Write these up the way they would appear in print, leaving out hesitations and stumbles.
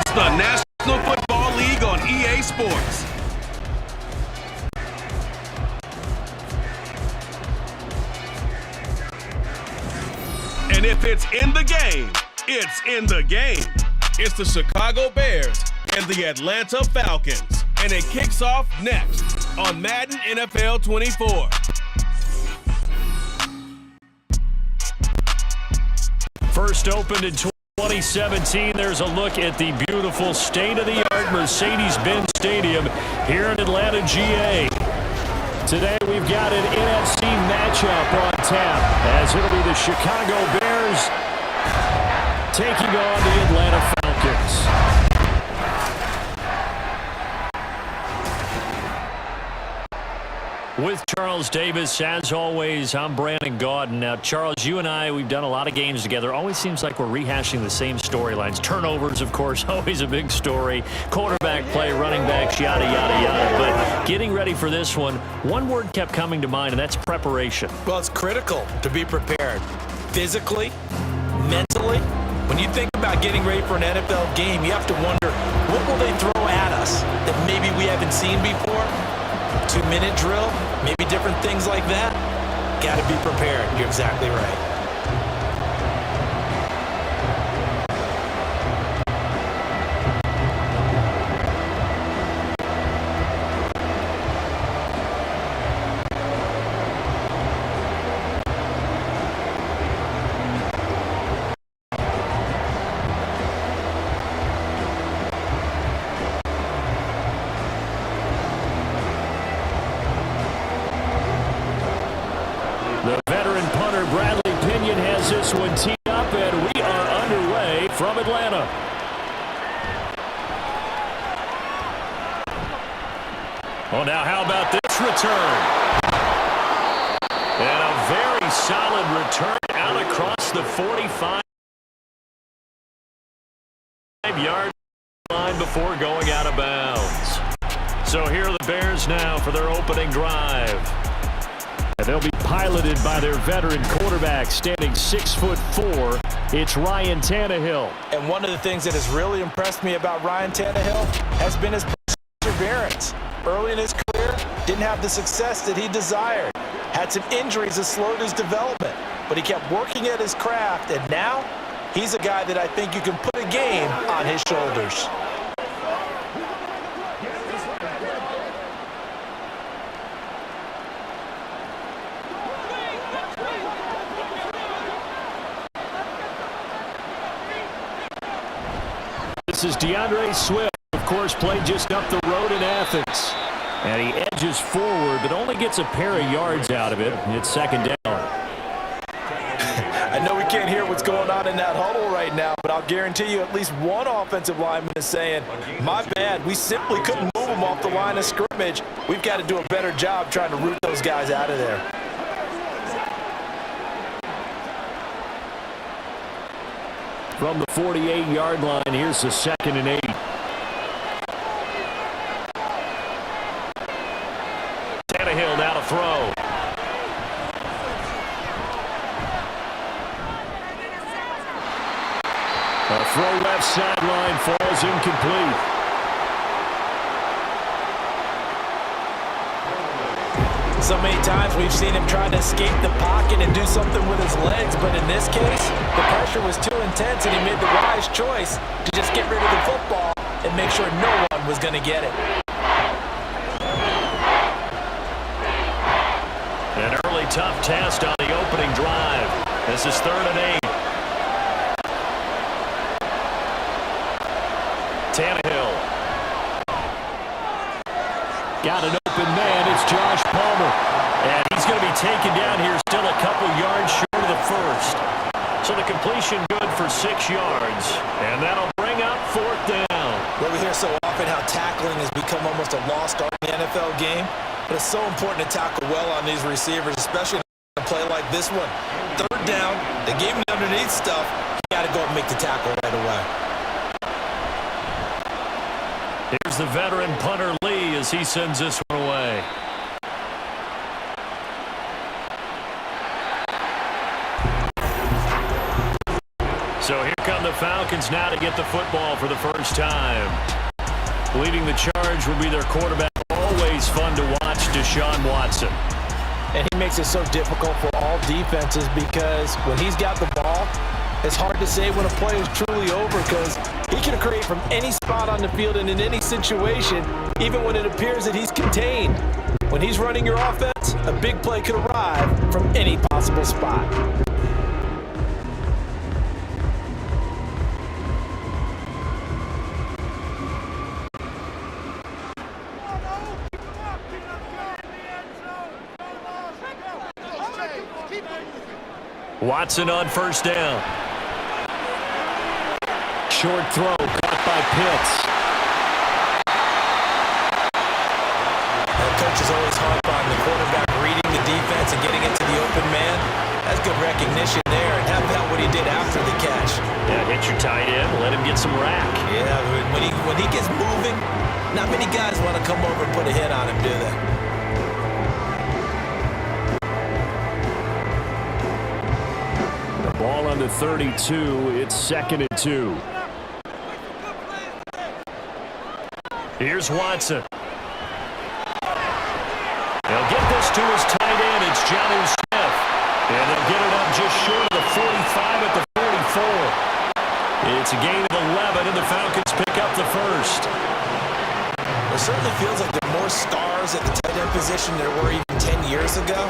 It's the National Football League on EA Sports. And if it's in the game, it's in the game. It's the Chicago Bears and the Atlanta Falcons. And it kicks off next on Madden NFL 24. First opened in 2017. There's a look at the beautiful state-of-the-art Mercedes-Benz Stadium here in Atlanta, GA. Today we've got an NFC matchup on tap as it'll be the Chicago Bears taking on the Atlanta Falcons. With Charles Davis, as always, I'm Brandon Gaudin. Now, Charles, you and I, we've done a lot of games together. Always seems like we're rehashing the same storylines. Turnovers, of course, always a big story. Quarterback play, running backs, yada, yada, yada. But getting ready for this one word kept coming to mind, and that's preparation. Well, it's critical to be prepared physically, mentally. When you think about getting ready for an NFL game, you have to wonder, what will they throw at us that maybe we haven't seen before? 2-minute drill, maybe different things like that. Got to be prepared. You're exactly right. One teed up, and we are underway from Atlanta. Oh, now how about this return? And a very solid return out across the 45-yard line before going out of bounds. So here are the Bears now for their opening drive. And they'll be piloted by their veteran quarterback, standing 6'4". It's Ryan Tannehill. And one of the things that has really impressed me about Ryan Tannehill has been his perseverance. Early in his career, didn't have the success that he desired. Had some injuries that slowed his development, but he kept working at his craft, and now he's a guy that I think you can put a game on his shoulders. This is DeAndre Swift, of course, played just up the road in Athens. And he edges forward, but only gets a pair of yards out of it. It's second down. I know we can't hear what's going on in that huddle right now, but I'll guarantee you at least one offensive lineman is saying, my bad, we simply couldn't move them off the line of scrimmage. We've got to do a better job trying to root those guys out of there. From the 48-yard line, here's the 2nd and 8. Tannehill now to throw. A throw left sideline falls incomplete. So many times we've seen him try to escape the pocket and do something with his legs, but in this case, the pressure was too intense and he made the wise choice to just get rid of the football and make sure no one was going to get it. An early tough test on the opening drive. This is 3rd and 8. Tannehill. Got an open man. It's Josh Palmer. And he's going to be taken down here, still a couple yards short of the first. So the completion good for 6 yards. And that'll bring up 4th down. Well, we hear so often how tackling has become almost a lost art in the NFL game. But it's so important to tackle well on these receivers, especially in a play like this one. 3rd down, they gave him the underneath stuff. You got to go and make the tackle right away. Here's the veteran punter Lee as he sends this one away. So here comes on the Falcons now to get the football for the first time. Leading the charge will be their quarterback. Always fun to watch, Deshaun Watson. And he makes it so difficult for all defenses because when he's got the ball, it's hard to say when a play is truly over because he can create from any spot on the field and in any situation, even when it appears that he's contained. When he's running your offense, a big play could arrive from any possible spot. Watson on first down. Short throw caught by Pitts. The coach is always harp on the quarterback reading the defense and getting it to the open man. That's good recognition there. And how about what he did after the catch? Yeah, hit your tight end, let him get some rack. Yeah, when he gets moving, not many guys want to come over and put a hit on him, do they? Ball on the 32. It's 2nd and 2. Here's Watson. They'll get this to his tight end. It's Jonnu Smith. And they'll get it up just short of the 45 at the 44. It's a gain of 11, and the Falcons pick up the first. It certainly feels like there are more stars at the tight end position than there were even 10 years ago.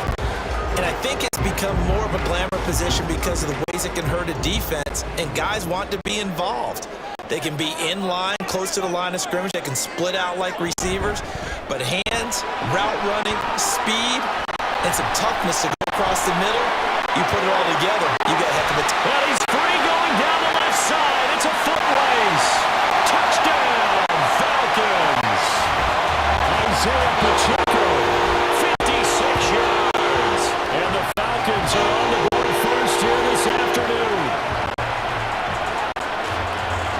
And I think it's become more of a glamour position because of the ways it can hurt a defense, and guys want to be involved. They can be in line, close to the line of scrimmage. They can split out like receivers. But hands, route running, speed, and some toughness to go across the middle, you put it all together, you get a heck of a team. Well, he's free going down the left side. It's a foot race. Touchdown, Falcons. Isaiah Pacheco, 56 yards. And the Falcons are on the board first here this afternoon.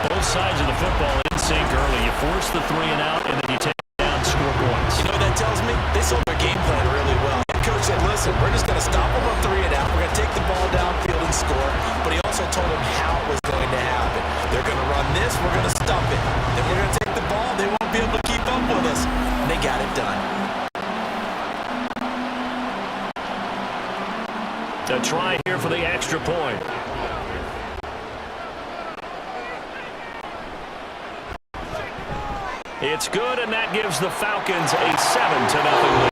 Both sides of the football in sync early. You force the 3 and out, and then you take it down, score points. You know what that tells me? They sold their game plan really well. The coach said, listen, we're just going to stop them on 3 and out. We're going to take the ball downfield and score. But he also told them how it was going to happen. They're going to run this. We're going to stop it. Then we're going to take the ball. They won't be able to keep up with us. And they got it done. A try here for the extra point. It's good, and that gives the Falcons a 7-0 lead.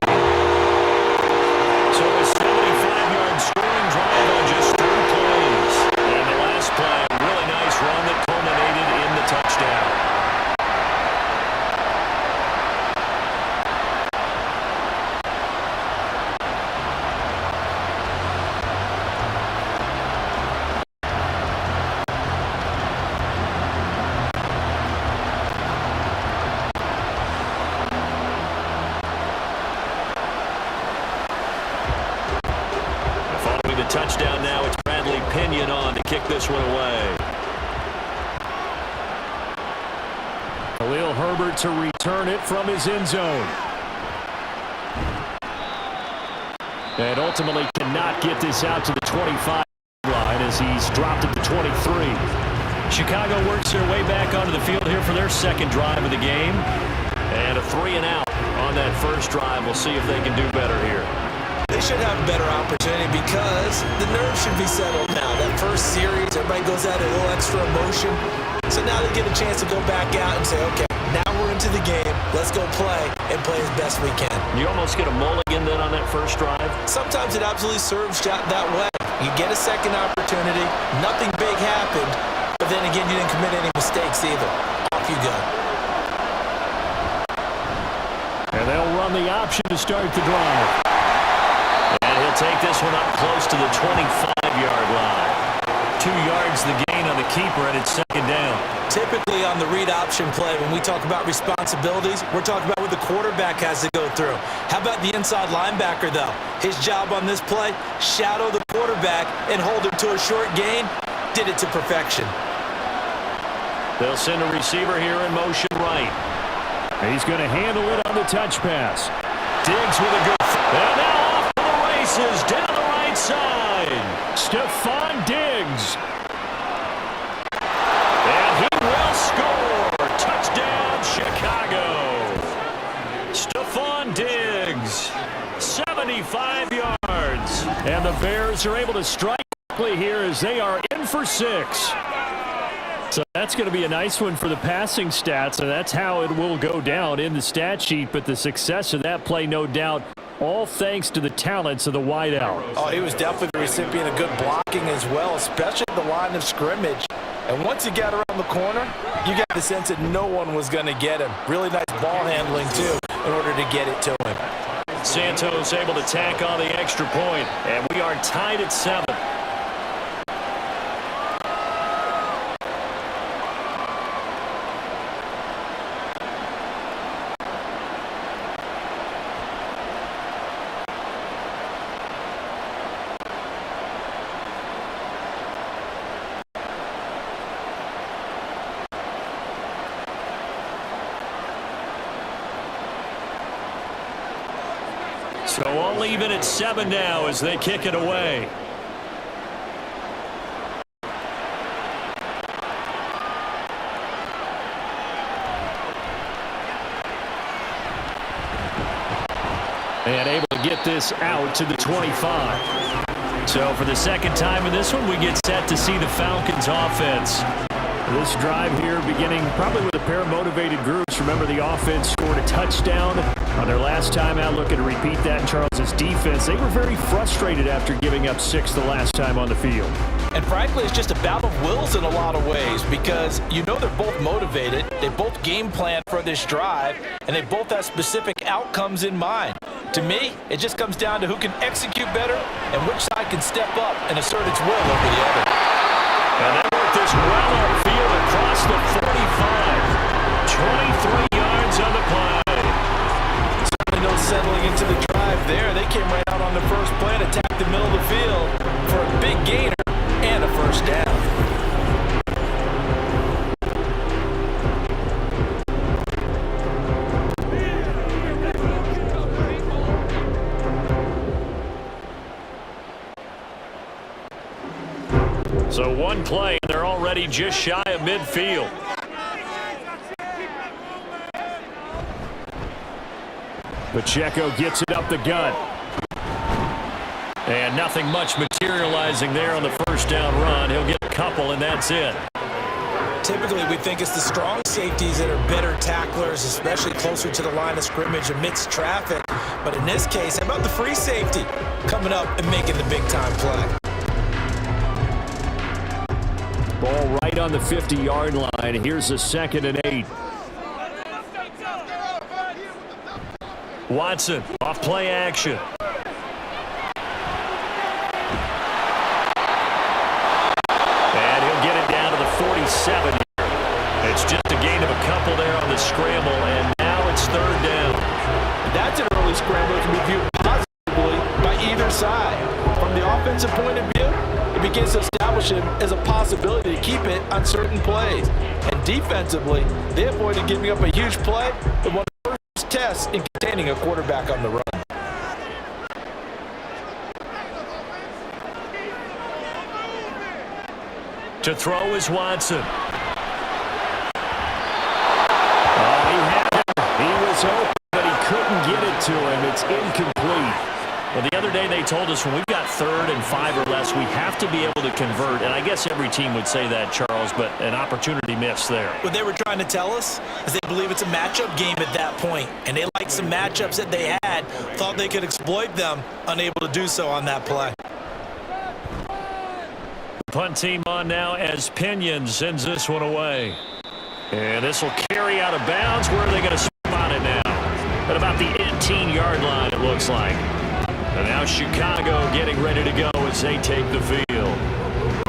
So a 75-yard scoring drive on just 3 plays. And the last play, a really nice run that culminated in the touchdown. Touchdown now. It's Bradley Pinion on to kick this one away. Khalil Herbert to return it from his end zone. And ultimately cannot get this out to the 25 line as he's dropped at the 23. Chicago works their way back onto the field here for their second drive of the game. And a 3 and out on that first drive. We'll see if they can do better here. They should have a better opportunity because the nerves should be settled now. That first series, everybody goes out a little extra emotion. So now they get a chance to go back out and say, okay, now we're into the game. Let's go play and play as best we can. You almost get a mulligan then on that first drive? Sometimes it absolutely serves that way. You get a second opportunity. Nothing big happened. But then again, you didn't commit any mistakes either. Off you go. And they'll run the option to start the drive. And he'll take this one up close to the 25-yard line. 2 yards the gain on the keeper, and it's second down. Typically on the read option play, when we talk about responsibilities, we're talking about what the quarterback has to go through. How about the inside linebacker, though? His job on this play, shadow the quarterback and hold him to a short gain. Did it to perfection. They'll send a receiver here in motion right. He's going to handle it on the touch pass. Diggs with a good... And now off to the races down the right side. Stephon Diggs. And the Bears are able to strike quickly here as they are in for 6. So that's going to be a nice one for the passing stats, and that's how it will go down in the stat sheet. But the success of that play, no doubt, all thanks to the talents of the wideout. Oh, he was definitely the recipient of good blocking as well, especially at the line of scrimmage. And once he got around the corner, you got the sense that no one was going to get him. Really nice ball handling, too, in order to get it to him. Santos able to tack on the extra point, and we are tied at 7. So all even at 7 now as they kick it away. And able to get this out to the 25. So for the second time in this one, we get set to see the Falcons offense. This drive here beginning probably with a pair of motivated groups. Remember, the offense scored a touchdown on their last time out. Looking to repeat that in Charles's defense. They were very frustrated after giving up 6 the last time on the field. And frankly, it's just a battle of wills in a lot of ways because you know they're both motivated. They both game plan for this drive, and they both have specific outcomes in mind. To me, it just comes down to who can execute better and which side can step up and assert its will over the other. And they work this well upfield across the 45. 23 yards on the play. Certainly no settling into the drive there. They came right out on the first play and attacked the middle of the field for a big gainer and a first down. So one play, and they're already just shy of midfield. Pacheco gets it up the gut. And nothing much materializing there on the first down run. He'll get a couple, and that's it. Typically, we think it's the strong safeties that are better tacklers, especially closer to the line of scrimmage amidst traffic. But in this case, how about the free safety coming up and making the big-time play? Ball right on the 50-yard line. Here's a 2nd and 8. Watson off play action. And he'll get it down to the 47. It's just a gain of a couple there on the scramble, and now it's 3rd down. That's an early scramble that can be viewed positively by either side. From the offensive point of view, it begins to establish him as a possibility to keep it on certain plays. And defensively, they avoided giving up a huge play with one of the first tests in containing a quarterback on the run. To throw is Watson. Oh, he had him. He was open, but he couldn't get it to him. It's incomplete. Well, the other day they told us when we've got 3rd and 5 or less, we have to be able to convert. And I guess every team would say that, Charles, but an opportunity missed there. What they were trying to tell us is they believe it's a matchup game at that point, and they liked some matchups that they had, thought they could exploit them, unable to do so on that play. Punt team on now as Pinion sends this one away. And this will carry out of bounds. Where are they going to spot it now? At about the 18-yard line, it looks like. And now Chicago getting ready to go as they take the field.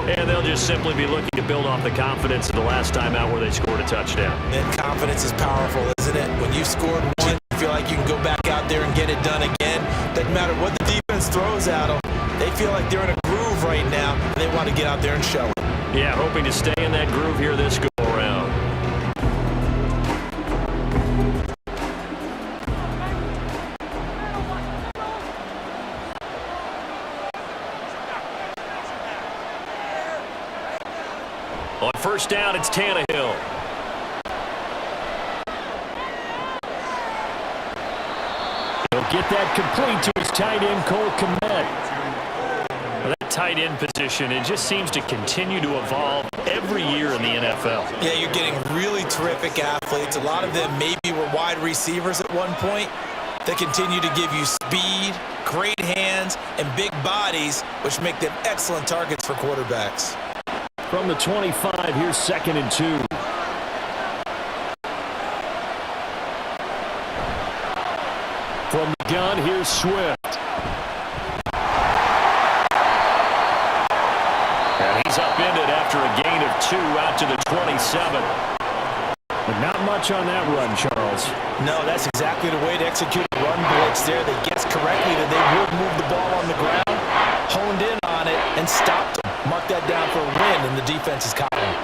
And they'll just simply be looking to build off the confidence of the last time out where they scored a touchdown. And confidence is powerful, isn't it? When you scored one, you feel like you can go back out there and get it done again. Doesn't matter what the defense throws at them. They feel like they're in a groove right now, and they want to get out there and show it. Yeah, hoping to stay in that groove here this go-around. On first down, it's Tannehill. He'll get that complete to his tight end, Cole Kmet. tight end position, it just seems to continue to evolve every year in the NFL. Yeah, you're getting really terrific athletes. A lot of them maybe were wide receivers at one point. They continue to give you speed, great hands, and big bodies, which make them excellent targets for quarterbacks. From the 25, here's 2nd and 2. From the gun, here's Swift. And he's upended after a gain of 2 out to the 27. But not much on that run, Charles. No, that's exactly the way to execute a run blitz there. They guessed correctly that they would move the ball on the ground, honed in on it, and stopped them. Mark that down for a win in the defense's column.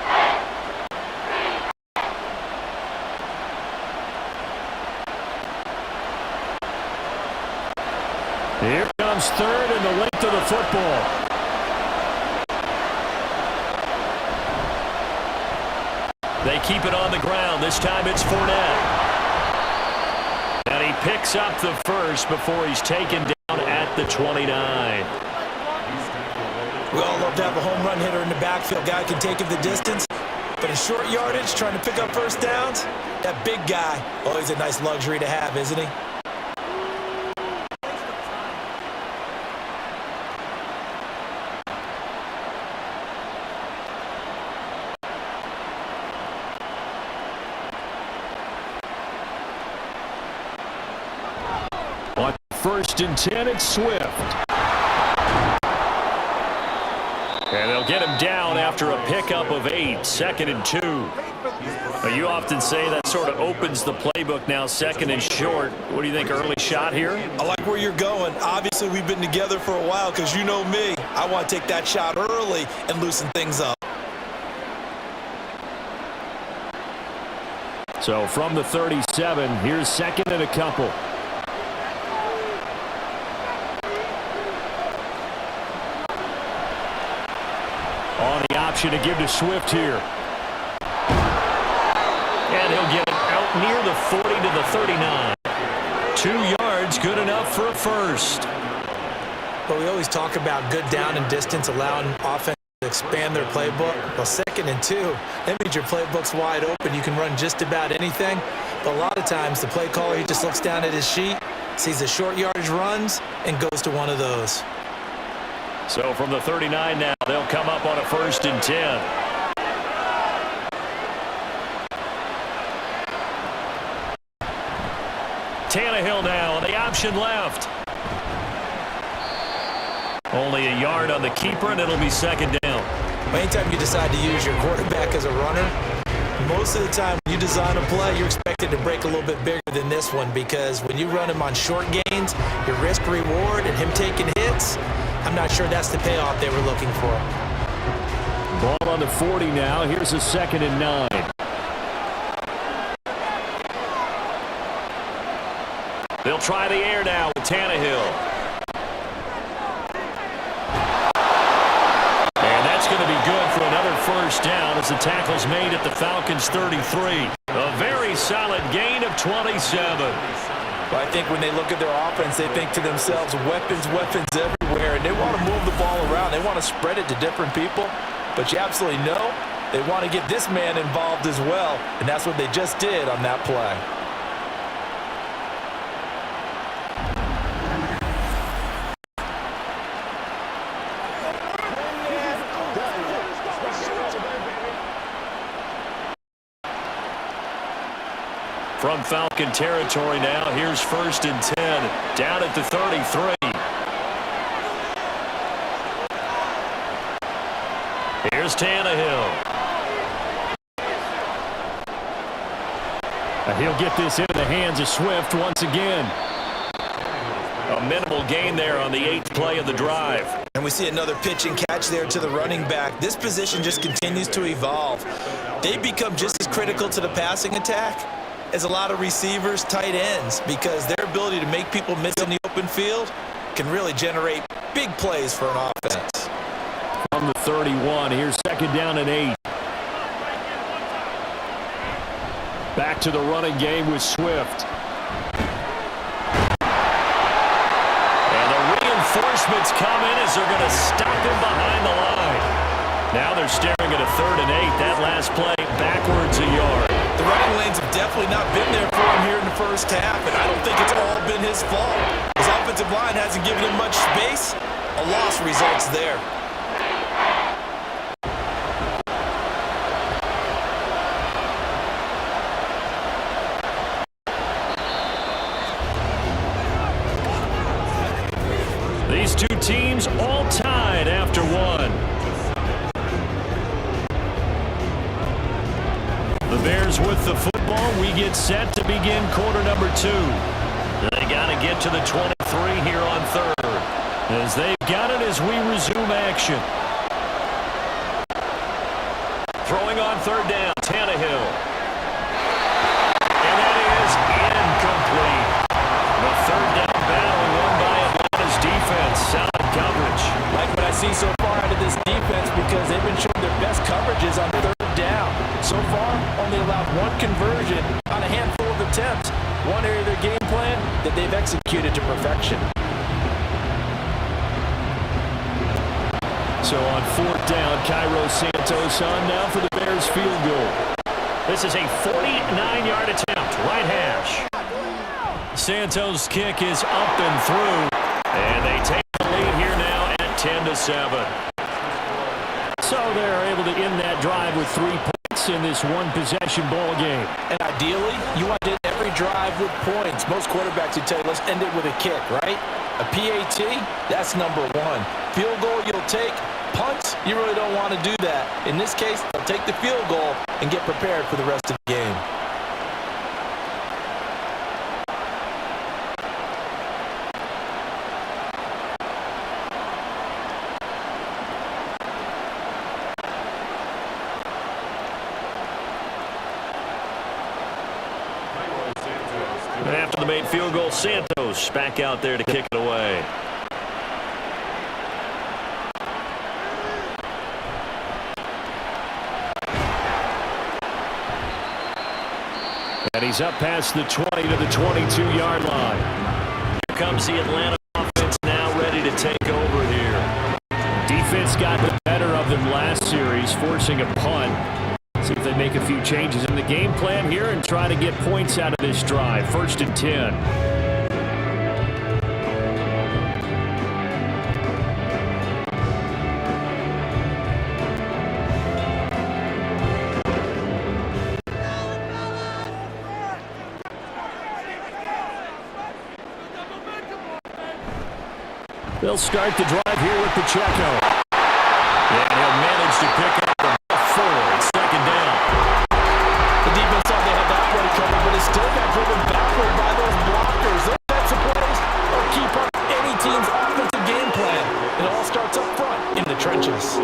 Here comes 3rd and the length of the football. They keep it on the ground. This time it's Fournette. And he picks up the first before he's taken down at the 29. We all love to have a home run hitter in the backfield. Guy can take it the distance. But in short yardage, trying to pick up first downs, that big guy, always a nice luxury to have, isn't he? On 1st and 10, it's Swift. And they'll get him down after a pickup of 8, 2nd and 2. Now, you often say that sort of opens the playbook now, 2nd and short. What do you think, early shot here? I like where you're going. Obviously, we've been together for a while because you know me. I want to take that shot early and loosen things up. So from the 37, here's 2nd and a couple. On the option to give to Swift here. And he'll get it out near the 40 to the 39. 2 yards, good enough for a first. But we always talk about good down and distance, allowing offense to expand their playbook. Well, 2nd and 2, that means your playbook's wide open. You can run just about anything. But a lot of times, the play caller, he just looks down at his sheet, sees the short yardage runs, and goes to one of those. So from the 39 now, they'll come up on a 1st and 10. Tannehill now on the option left. Only a yard on the keeper, and it'll be 2nd down. Anytime you decide to use your quarterback as a runner, most of the time when you design a play, you're expected to break a little bit bigger than this one, because when you run him on short gains, your risk-reward and him taking hits, I'm not sure that's the payoff they were looking for. Ball on the 40 now. Here's a 2nd and 9. They'll try the air now with Tannehill. And that's going to be good for another first down as the tackle's made at the Falcons' 33. A very solid gain of 27. But I think when they look at their offense, they think to themselves, weapons, weapons everywhere, and they want to move the ball around. They want to spread it to different people, but you absolutely know they want to get this man involved as well, and that's what they just did on that play. From Falcon territory now, here's 1st and 10, down at the 33. Here's Tannehill. And he'll get this into the hands of Swift once again. A minimal gain there on the 8th play of the drive. And we see another pitch and catch there to the running back. This position just continues to evolve. They become just as critical to the passing attack as a lot of receivers, tight ends, because their ability to make people miss in the open field can really generate big plays for an offense. From the 31, here's 2nd down and 8. Back to the running game with Swift. And the reinforcement Adjustments come in as they're going to stop him behind the line. Now they're staring at a 3rd and 8. That last play backwards a yard. The running lanes have definitely not been there for him here in the first half, and I don't think it's all been his fault. His offensive line hasn't given him much space. A loss results there. These two teams all tied after one. The Bears with the football. We get set to begin quarter number 2. They got to get to the 23 here on 3rd. As they've got it as we resume action. Throwing on 3rd down, Tannehill. And that is incomplete. The 3rd down battle won by Atlanta's defense. Solid coverage. Like what I see so far out of this defense because they've been showing their best coverages on 3rd down. So far, only allowed 1 conversion on a handful of attempts. One area of their game plan that they've executed to perfection. So on 4th down, Cairo Santos on now for the Bears field goal. This is a 49-yard attempt, right hash. Santos' kick is up and through, and they take the lead here now at 10-7. So they're able to end that drive with 3 points in this one-possession ball game. And ideally, you want to end every drive with points. Most quarterbacks would tell you, let's end it with a kick, right? A PAT, that's number 1. Field goal you'll take. Punts, you really don't want to do that. In this case, they'll take the field goal and get prepared for the rest of the game. And after the made field goal, Santos back out there to kick it away. And he's up past the 20 to the 22-yard line. Here comes the Atlanta offense now ready to take over here. Defense got the better of them last series, forcing a punt. See if they make a few changes in the game plan here and try to get points out of this drive. 1st and 10. They'll start the drive here with Pacheco. And he'll manage to pick up the 4. It's 2nd down. The defense thought they had that play covered, but it still got driven backward by those blockers. Those types of plays are a key part of any team's offensive game plan. It all starts up front in the trenches.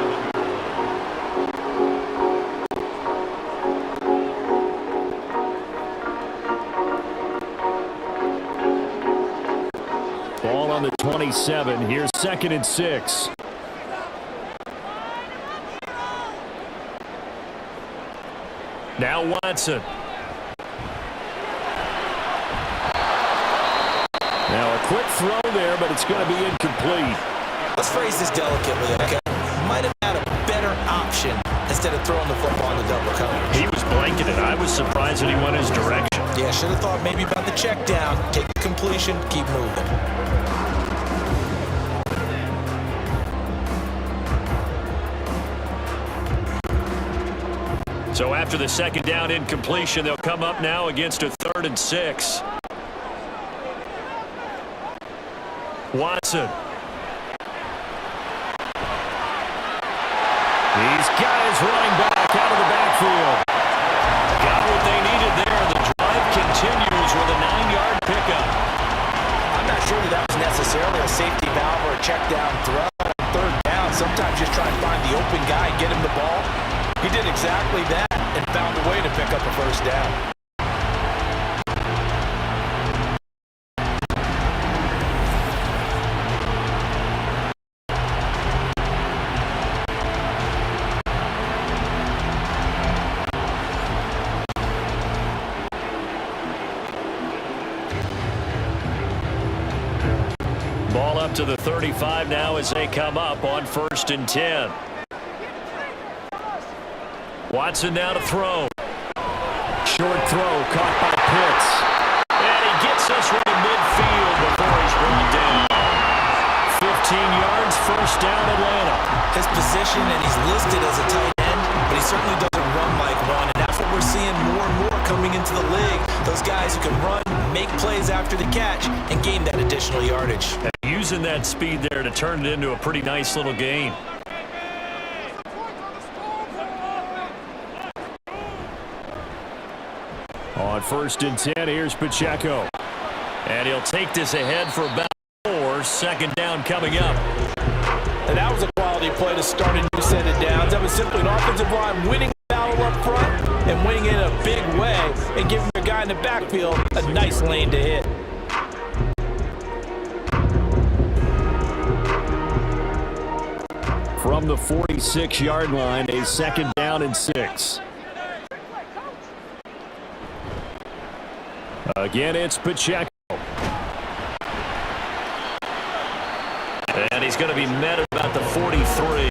Ball on the 27. Here's 2nd and 6. Now Watson. Now a quick throw there, but it's going to be incomplete. Let's phrase this delicately, okay? Might have had a better option instead of throwing the football on the double coverage. He was blanketed. I was surprised that he went his direction. Yeah, should have thought maybe about the check down, take the completion, keep moving. So after the 2nd down incompletion, they'll come up now against a 3rd and 6. Watson. He's got his running back out of the backfield. Got what they needed there. The drive continues with a 9-yard pickup. I'm not sure that was necessarily a safety valve or a check down throw. 3rd down, sometimes just try and find the open guy and get him the ball. He did exactly that and found a way to pick up a 1st down. up to the 35 now as they come up on 1st and 10. Watson now to throw. Short throw caught by Pitts. And he gets us right in midfield before he's brought down. 15 yards, 1st down Atlanta. His position, and he's listed as a tight end, but he certainly doesn't run like one. And that's what we're seeing more and more coming into the league. Those guys who can run, make plays after the catch, and gain that additional yardage. And using that speed there to turn it into a pretty nice little gain. On 1st and 10, here's Pacheco. And he'll take this ahead for about 4. 2nd down coming up. And that was a quality play to start a new set of downs. That was simply an offensive line winning the battle up front and winning in a big way and giving the guy in the backfield a nice lane to hit. From the 46-yard line, a 2nd down and 6. Again, it's Pacheco. And he's going to be met at about the 43.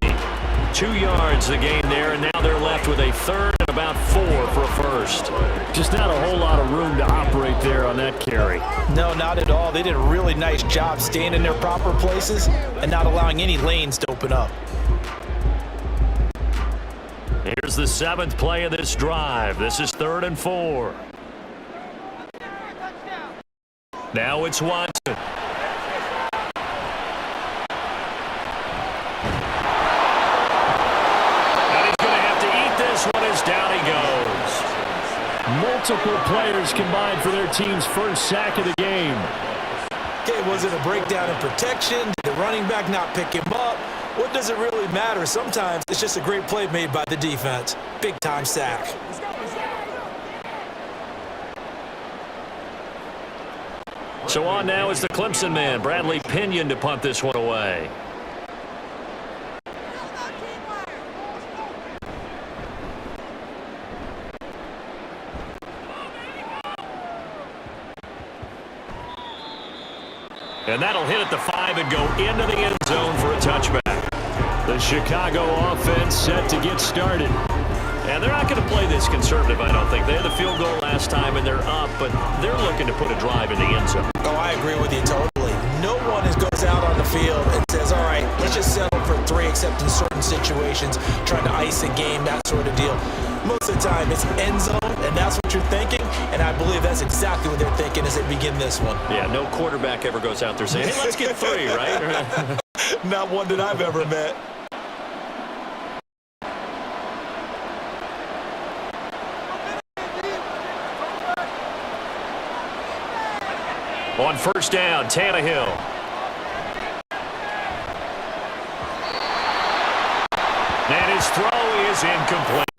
2 yards the gain there, and now they're left with a 3rd and about 4 for a 1st. Just not a whole lot of room to operate there on that carry. No, not at all. They did a really nice job staying in their proper places and not allowing any lanes to open up. Here's the 7th play of this drive. This is 3rd and 4. Now it's Watson. And he's going to have to eat this one as down he goes. Multiple players combined for their team's 1st sack of the game. Okay, was it a breakdown in protection? Did the running back not pick him up? What does it really matter? Sometimes it's just a great play made by the defense. Big-time sack. So on now is the Clemson man, Bradley Pinion, to punt this one away. And that'll hit at the 5 and go into the end zone for a touchback. The Chicago offense set to get started. And they're not going to play this conservative, I don't think. They had the field goal last time, and they're up, but they're looking to put a drive in the end zone. Oh, I agree with you totally. No one goes out on the field and says, all right, let's just settle for 3, except in certain situations, trying to ice a game, that sort of deal. Most of the time, it's end zone, and that's what you're thinking, and I believe that's exactly what they're thinking as they begin this one. Yeah, no quarterback ever goes out there saying, hey, let's get 3, right? Not one that I've ever met. On 1st down, Tannehill. And his throw is incomplete.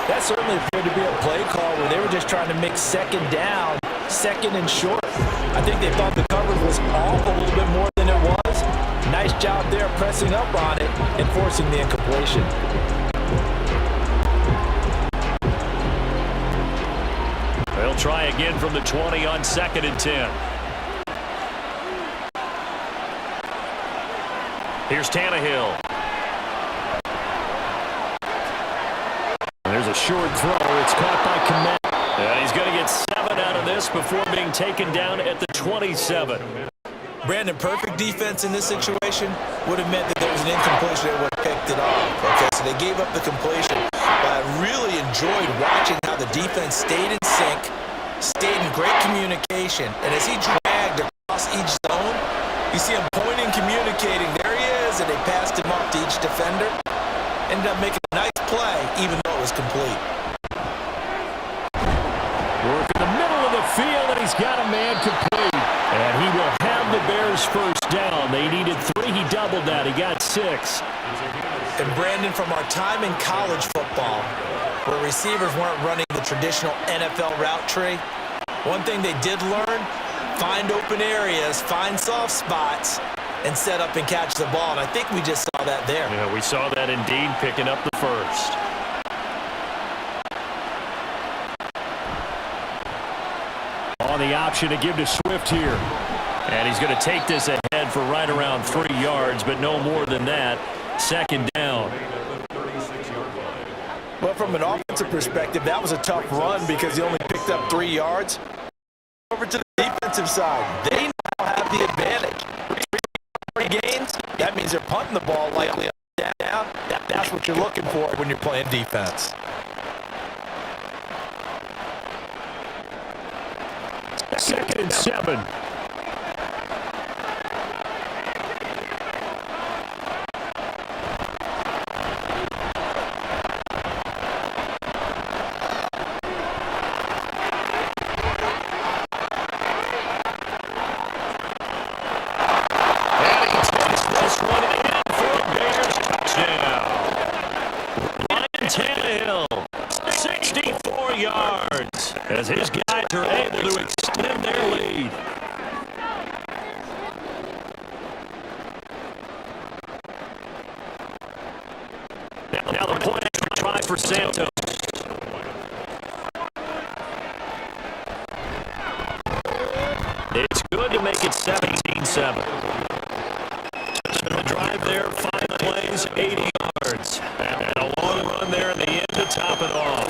That certainly appeared to be a play call where they were just trying to make 2nd down, 2nd and short. I think they thought the coverage was off a little bit more than it was. Nice job there pressing up on it and forcing the incompletion. They'll try again from the 20 on 2nd and 10. Here's Tannehill. And there's a short throw. It's caught by Komet. And he's going to get 7 out of this before being taken down at the 27. Brandon, perfect defense in this situation would have meant that there was an incompletion that would have picked it off. Okay, so they gave up the completion. But I really enjoyed watching how the defense stayed in sync, stayed in great communication. And as he dragged across each zone, you see him pointing, communicating. There he is, and they passed him off to each defender. Ended up making a nice play, even though it was complete. Work in the middle of the field, and he's got a man complete. And he will have the Bears 1st down. They needed 3. He doubled that. He got 6. And Brandon, from our time in college football, where receivers weren't running the traditional NFL route tree, one thing they did learn, find open areas, find soft spots, and set up and catch the ball. And I think we just saw that there. Yeah, we saw that indeed, picking up the 1st. On the option to give to Swift here. And he's going to take this ahead for right around 3 yards, but no more than that. Second down. Well, from an offensive perspective, that was a tough run because he only picked up 3 yards. Over to the defensive side, they now have the advantage. 3 gains, that means they're punting the ball likely down. That's what you're looking for when you're playing defense. Second and 7. As his guys are able to extend their lead. Now the point extra try for Santos. It's good to make it 17-7. The drive there, 5 plays, 80 yards. And a long run there in the end to top it off.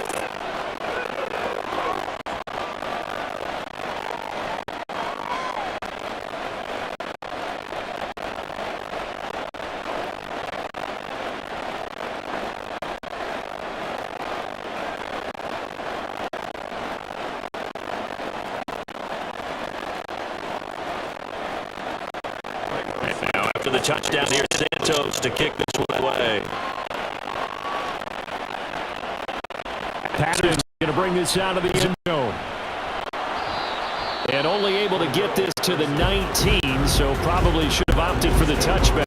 After the touchdown here, Santos to kick this one away. Patterson going to bring this out of the end zone. And only able to get this to the 19, so probably should have opted for the touchback.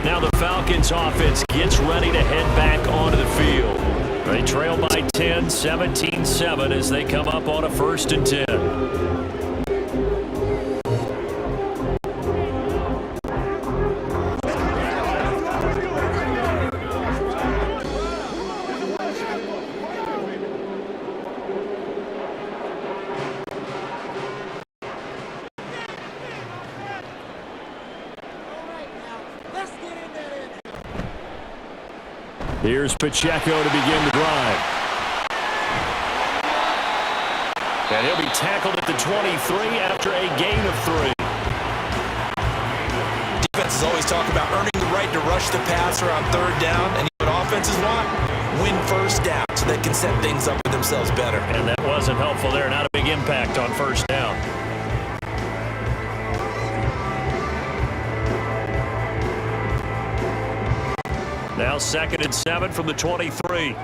Now the Falcons offense gets ready to head back onto the field. They trail by 10, 17-7 as they come up on a 1st and 10. Here's Pacheco to begin the drive. And he'll be tackled at the 23 after a gain of 3. Defenses always talk about earning the right to rush the passer on 3rd down, and what offenses want? Win 1st down so they can set things up for themselves better. And that wasn't helpful there. Not a big impact on 1st down. Now 2nd and 7 from the 23.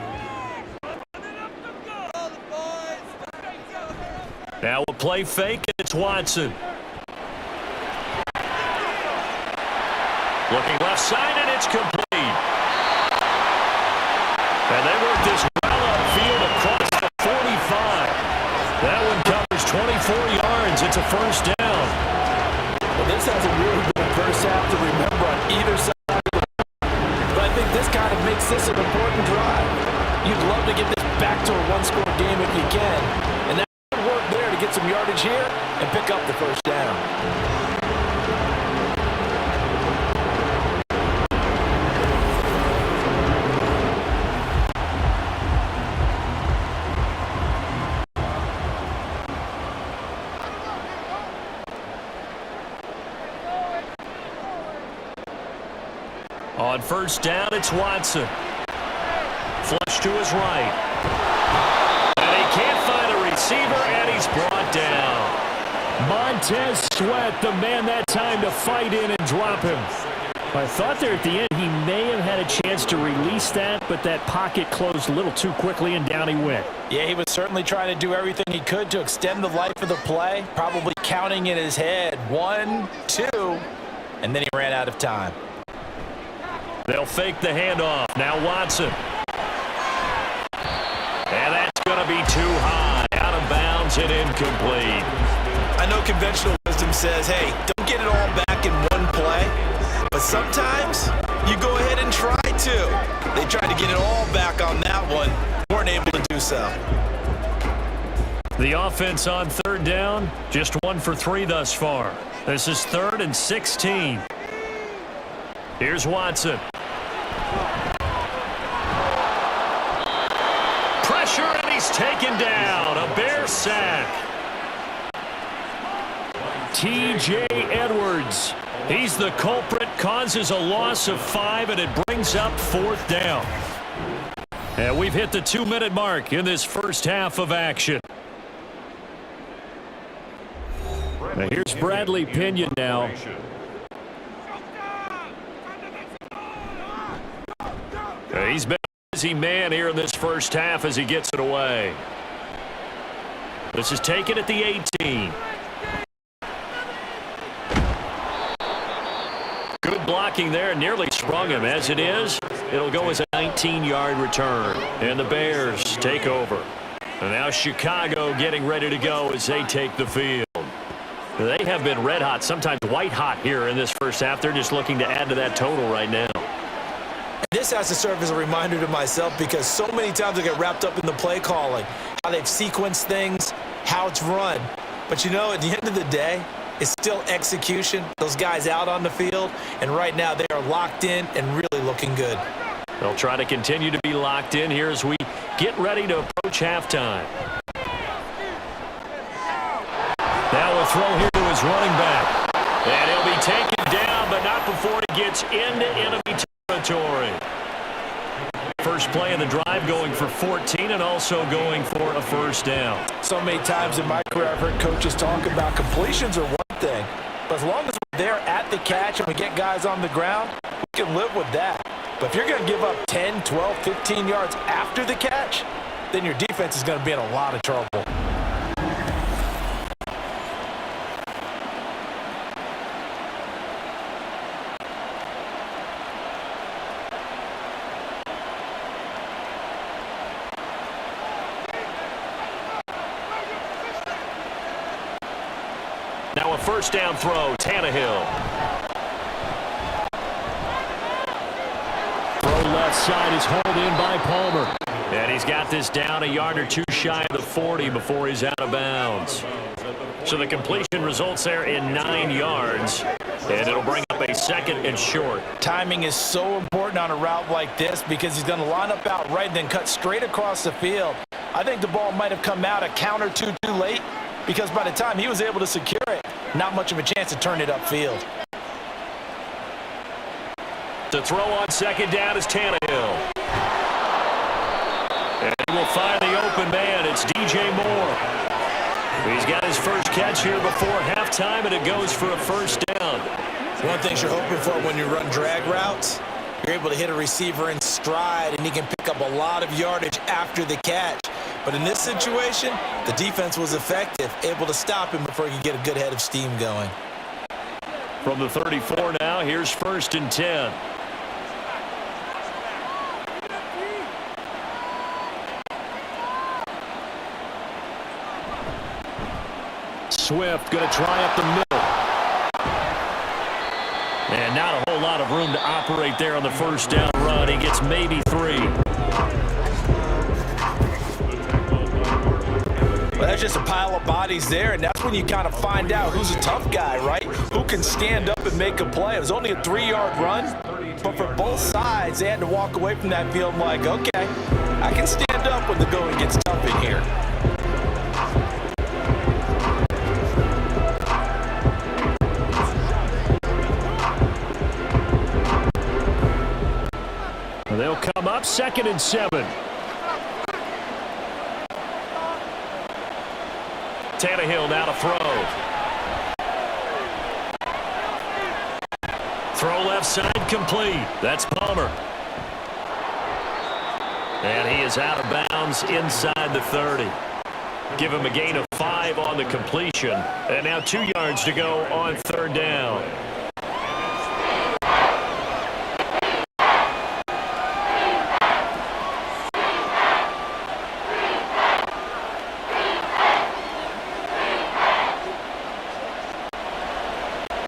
Now a play fake, and it's Watson. Looking left side, and it's complete. And they work this well upfield across the 45. That one covers 24 yards. It's a 1st down. Well, this has a really good first half to remember on either side. I think this kind of makes this an important drive. You'd love to get this back to a 1-score game if you can. And that would work there to get some yardage here and pick up the 1st down. On 1st down, it's Watson. Flush to his right. And he can't find a receiver, and he's brought down. Montez Sweat, the man that time to fight in and drop him. I thought there at the end he may have had a chance to release that, but that pocket closed a little too quickly, and down he went. Yeah, he was certainly trying to do everything he could to extend the life of the play, probably counting in his head 1, 2, and then he ran out of time. They'll fake the handoff. Now Watson. And that's going to be too high. Out of bounds and incomplete. I know conventional wisdom says, hey, don't get it all back in one play. But sometimes you go ahead and try to. They tried to get it all back on that one. Weren't able to do so. The offense on third down, just 1 for 3 thus far. This is 3rd and 16. Here's Watson. Pressure, and he's taken down. A Bear sack. T.J. Edwards. He's the culprit, causes a loss of 5, and it brings up 4th down. And we've hit the 2-minute mark in this first half of action. Now here's Bradley Pinion now. He's been a busy man here in this first half as he gets it away. This is taken at the 18. Good blocking there, nearly sprung him. As it is, it'll go as a 19-yard return. And the Bears take over. And now Chicago getting ready to go as they take the field. They have been red hot, sometimes white hot here in this first half. They're just looking to add to that total right now. This has to serve as a reminder to myself because so many times I get wrapped up in the play calling, how they've sequenced things, how it's run. But, you know, at the end of the day, it's still execution. Those guys out on the field, and right now they are locked in and really looking good. They'll try to continue to be locked in here as we get ready to approach halftime. Now a throw here to his running back. And he'll be taken down, but not before he gets into enemy territory. First play of the drive going for 14 and also going for a first down. So many times in my career I've heard coaches talk about completions are one thing, but as long as we're there at the catch and we get guys on the ground, we can live with that. But if you're going to give up 10, 12, 15 yards after the catch, then your defense is going to be in a lot of trouble. Now a first down throw, Tannehill. Throw left side is hauled in by Palmer. And he's got this down a yard or two shy of the 40 before he's out of bounds. So the completion results there in 9 yards. And it'll bring up a 2nd and short. Timing is so important on a route like this because he's going to line up out right and then cut straight across the field. I think the ball might have come out a count or two too late, because by the time he was able to secure it, not much of a chance to turn it upfield. The throw on 2nd down is Tannehill. And he will find the open man. It's DJ Moore. He's got his first catch here before halftime, and it goes for a first down. One thing you're hoping for when you run drag routes, you're able to hit a receiver in stride, and he can pick up a lot of yardage after the catch. But in this situation, the defense was effective, able to stop him before he could get a good head of steam going. From the 34 now, here's 1st and 10. Swift going to try up the middle. And not a whole lot of room to operate there on the first down run. He gets maybe 3. Well, that's just a pile of bodies there, and that's when you kind of find out who's a tough guy, right? Who can stand up and make a play. It was only a 3-yard run, but for both sides, they had to walk away from that field like, okay, I can stand up when the going gets tough in here. They'll come up 2nd and 7. Tannehill now to throw. Throw left side complete. That's Palmer. And he is out of bounds inside the 30. Give him a gain of 5 on the completion. And now 2 yards to go on 3rd down.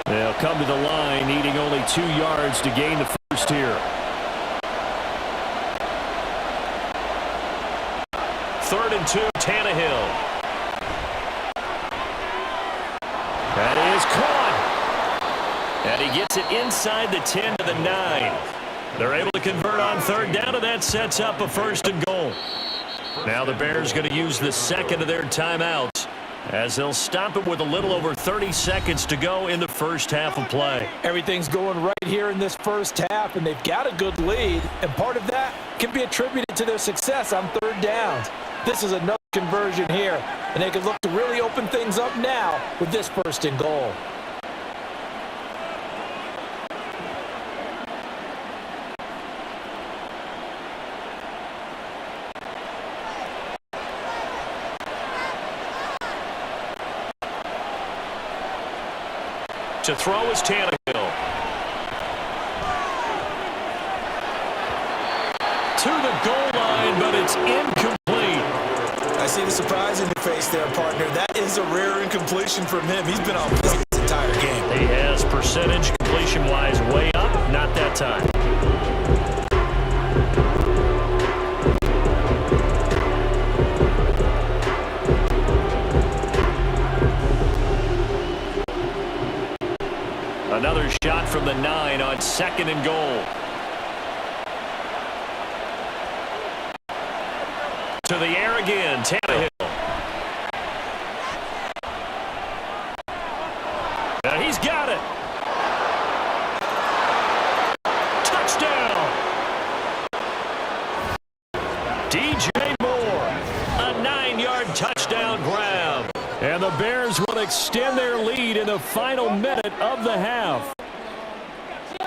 They'll come to the line, needing only 2 yards to gain the first here. 3rd and 2, Tannehill. is caught. And he gets it inside the 10 to the 9. They're able to convert on third down, and that sets up a first and goal. Now the Bears going to use the second of their timeouts as they'll stop it with a little over 30 seconds to go in the first half of play. Everything's going right here in this first half, and they've got a good lead, and part of that can be attributed to their success on third downs. This is another conversion here, and they can look to really open things up now with this first and goal. To throw is Tannehill. To the goal line, but it's incomplete. I see the surprise in your face there, partner. That is a rare incompletion from him. He's been on point this entire game. He has percentage completion-wise way up, not that time. Another shot from the 9 on second and goal. To the air again, Tannehill. Now he's got it. Touchdown. DJ Moore. A 9-yard touchdown grab. And the Bears will extend their lead in the final minute of the half.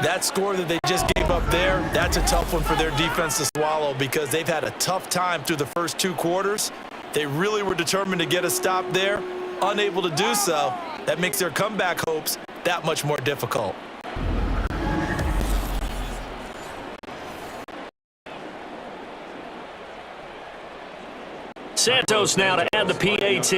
That score that they just gave up there, that's a tough one for their defense to swallow because they've had a tough time through the first 2 quarters. They really were determined to get a stop there, unable to do so. That makes their comeback hopes that much more difficult. Santos now to add the PAT.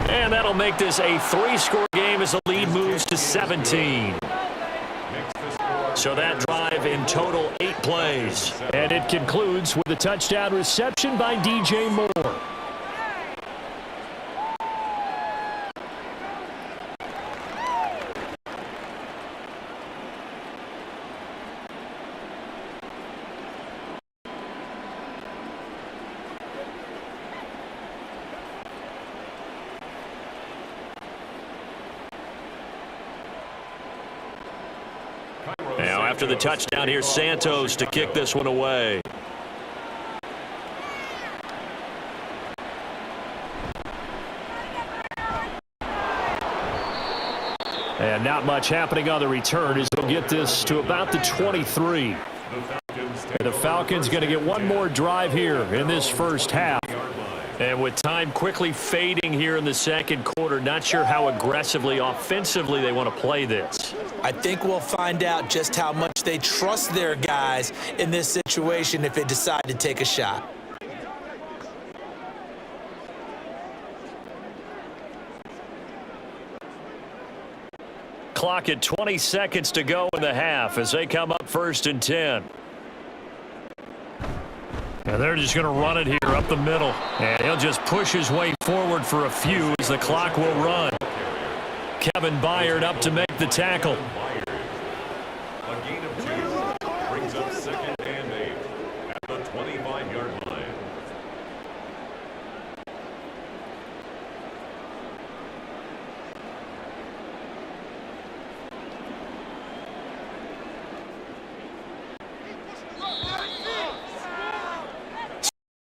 And that'll make this a 3-score game as the lead moves to 17. So that drive in total 8 plays. And it concludes with a touchdown reception by DJ Moore. Now after the touchdown, here's Santos to kick this one away. And not much happening on the return as they'll get this to about the 23. And the Falcons going to get one more drive here in this first half. And with time quickly fading here in the second quarter, not sure how aggressively, offensively they want to play this. I think we'll find out just how much they trust their guys in this situation if they decide to take a shot. Clock at 20 seconds to go in the half as they come up 1st and 10. And they're just going to run it here up the middle. And he'll just push his way forward for a few as the clock will run. Kevin Byard up to make the tackle. A gain of 2 brings up 2nd and 8 at the 25-yard line.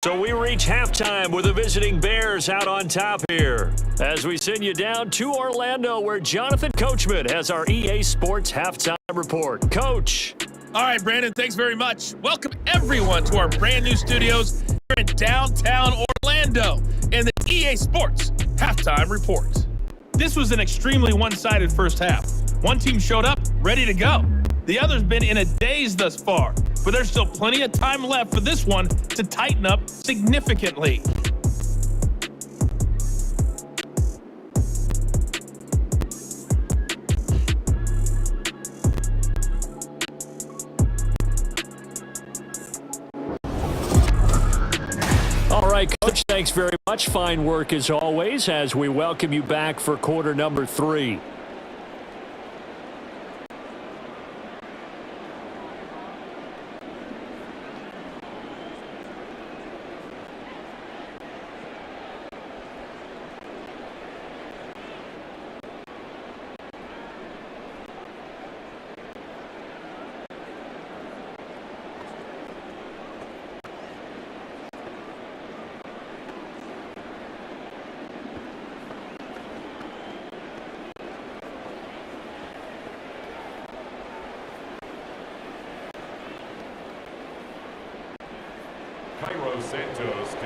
So we reach halftime with the visiting Bears out on top here as we send you down to Orlando where Jonathan Coachman has our EA Sports Halftime Report. Coach. All right, Brandon, thanks very much. Welcome everyone to our brand new studios here in downtown Orlando and the EA Sports Halftime Report. This was an extremely one-sided first half. One team showed up ready to go. The other's been in a daze thus far, but there's still plenty of time left for this one to tighten up significantly. All right, Coach, Thanks very much. Fine work as always as we welcome you back for quarter number 3.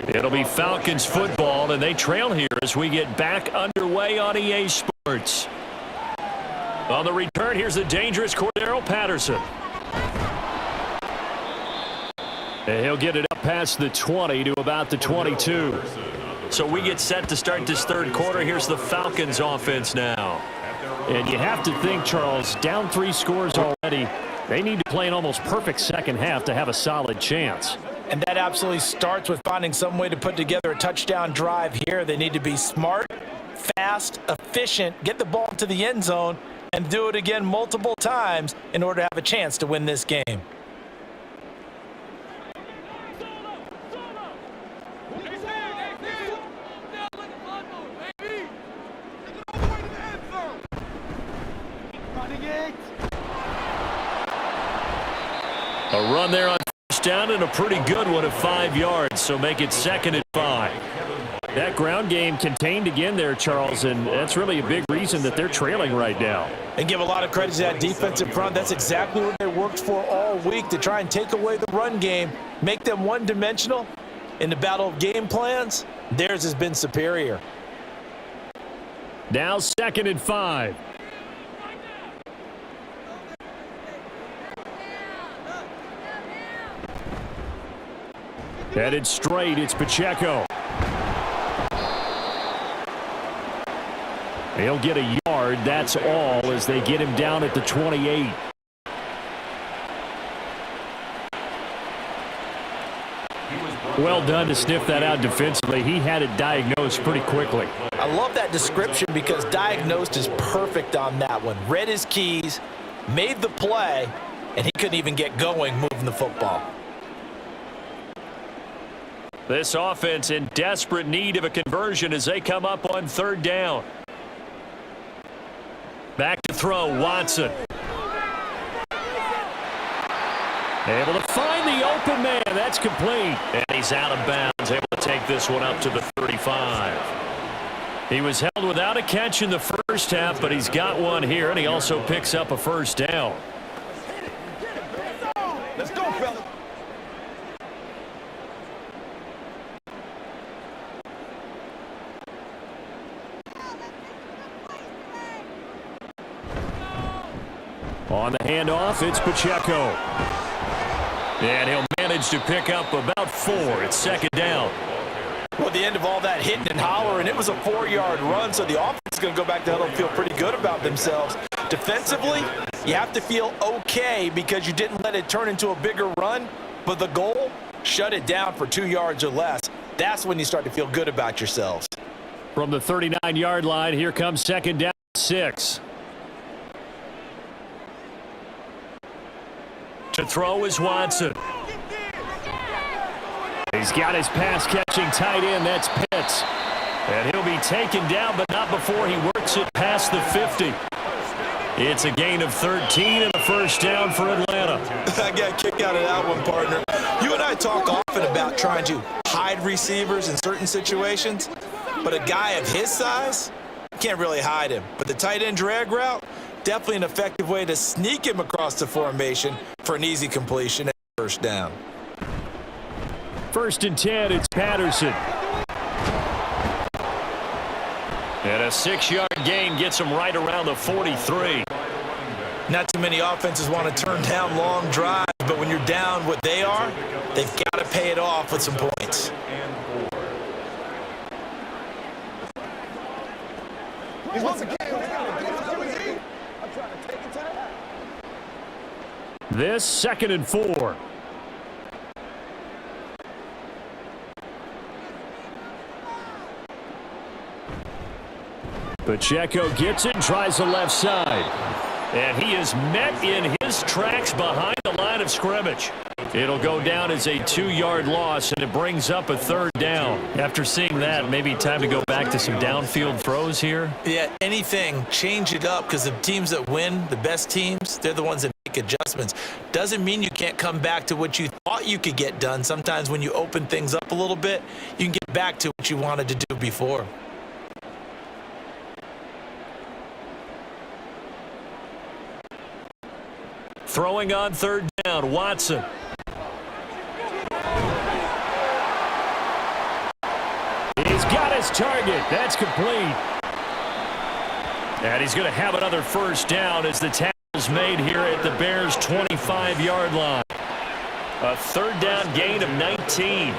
It'll be Falcons football, and they trail here as we get back underway on EA Sports. On the return, here's the dangerous Cordero Patterson. And he'll get it up past the 20 to about the 22. So we get set to start this third quarter. Here's the Falcons offense now. And you have to think, Charles, down 3 scores already. They need to play an almost perfect second half to have a solid chance. And that absolutely starts with finding some way to put together a touchdown drive here. They need to be smart, fast, efficient, get the ball to the end zone, and do it again multiple times in order to have a chance to win this game. A run there on first down and a pretty good one of 5 yards, so make it 2nd and 5. That ground game contained again there, Charles, and that's really a big reason that they're trailing right now. And give a lot of credit to that defensive front. That's exactly what they worked for all week, to try and take away the run game, make them one-dimensional. In the battle of game plans, theirs has been superior. Now 2nd and 5. Headed straight, it's Pacheco. He'll get a yard, that's all, as they get him down at the 28. Well done to sniff that out defensively. He had it diagnosed pretty quickly. I love that description because diagnosed is perfect on that one. Read his keys, made the play, and he couldn't even get going moving the football. This offense in desperate need of a conversion as they come up on 3rd down. Back to throw, Watson. Able to find the open man. That's complete. And he's out of bounds, able to take this one up to the 35. He was held without a catch in the first half, but he's got one here, and he also picks up a first down. Let's go, fella. On the handoff, it's Pacheco. And he'll manage to pick up about 4. It's 2nd down. Well, at the end of all that hitting and hollering, it was a 4-yard run, so the offense is going to go back to huddle and feel pretty good about themselves. Defensively, you have to feel okay because you didn't let it turn into a bigger run, but the goal, shut it down for 2 yards or less. That's when you start to feel good about yourselves. From the 39-yard line, here comes 2nd down, 6. To throw is Watson. He's got his pass-catching tight end. That's Pitts. And he'll be taken down, but not before he works it past the 50. It's a gain of 13 and a first down for Atlanta. I got a kick out of that one, partner. You and I talk often about trying to hide receivers in certain situations, but a guy of his size, can't really hide him. But the tight end drag route, definitely an effective way to sneak him across the formation for an easy completion and first down. 1st and 10, it's Patterson. And a 6-yard gain gets him right around the 43. Not too many offenses want to turn down long drives, but when you're down what they are, they've got to pay it off with some points. This 2nd and 4. Pacheco gets it, tries the left side. And he is met in his tracks behind the line of scrimmage. It'll go down as a 2-yard loss, and it brings up a third down. After seeing that, maybe time to go back to some downfield throws here. Yeah, anything, change it up, because the teams that win, the best teams, they're the ones that make adjustments. Doesn't mean you can't come back to what you thought you could get done. Sometimes when you open things up a little bit, you can get back to what you wanted to do before. Throwing on third down, Watson. He's got his target. That's complete. And he's going to have another first down as the tackle's made here at the Bears' 25-yard line. A third down gain of 19.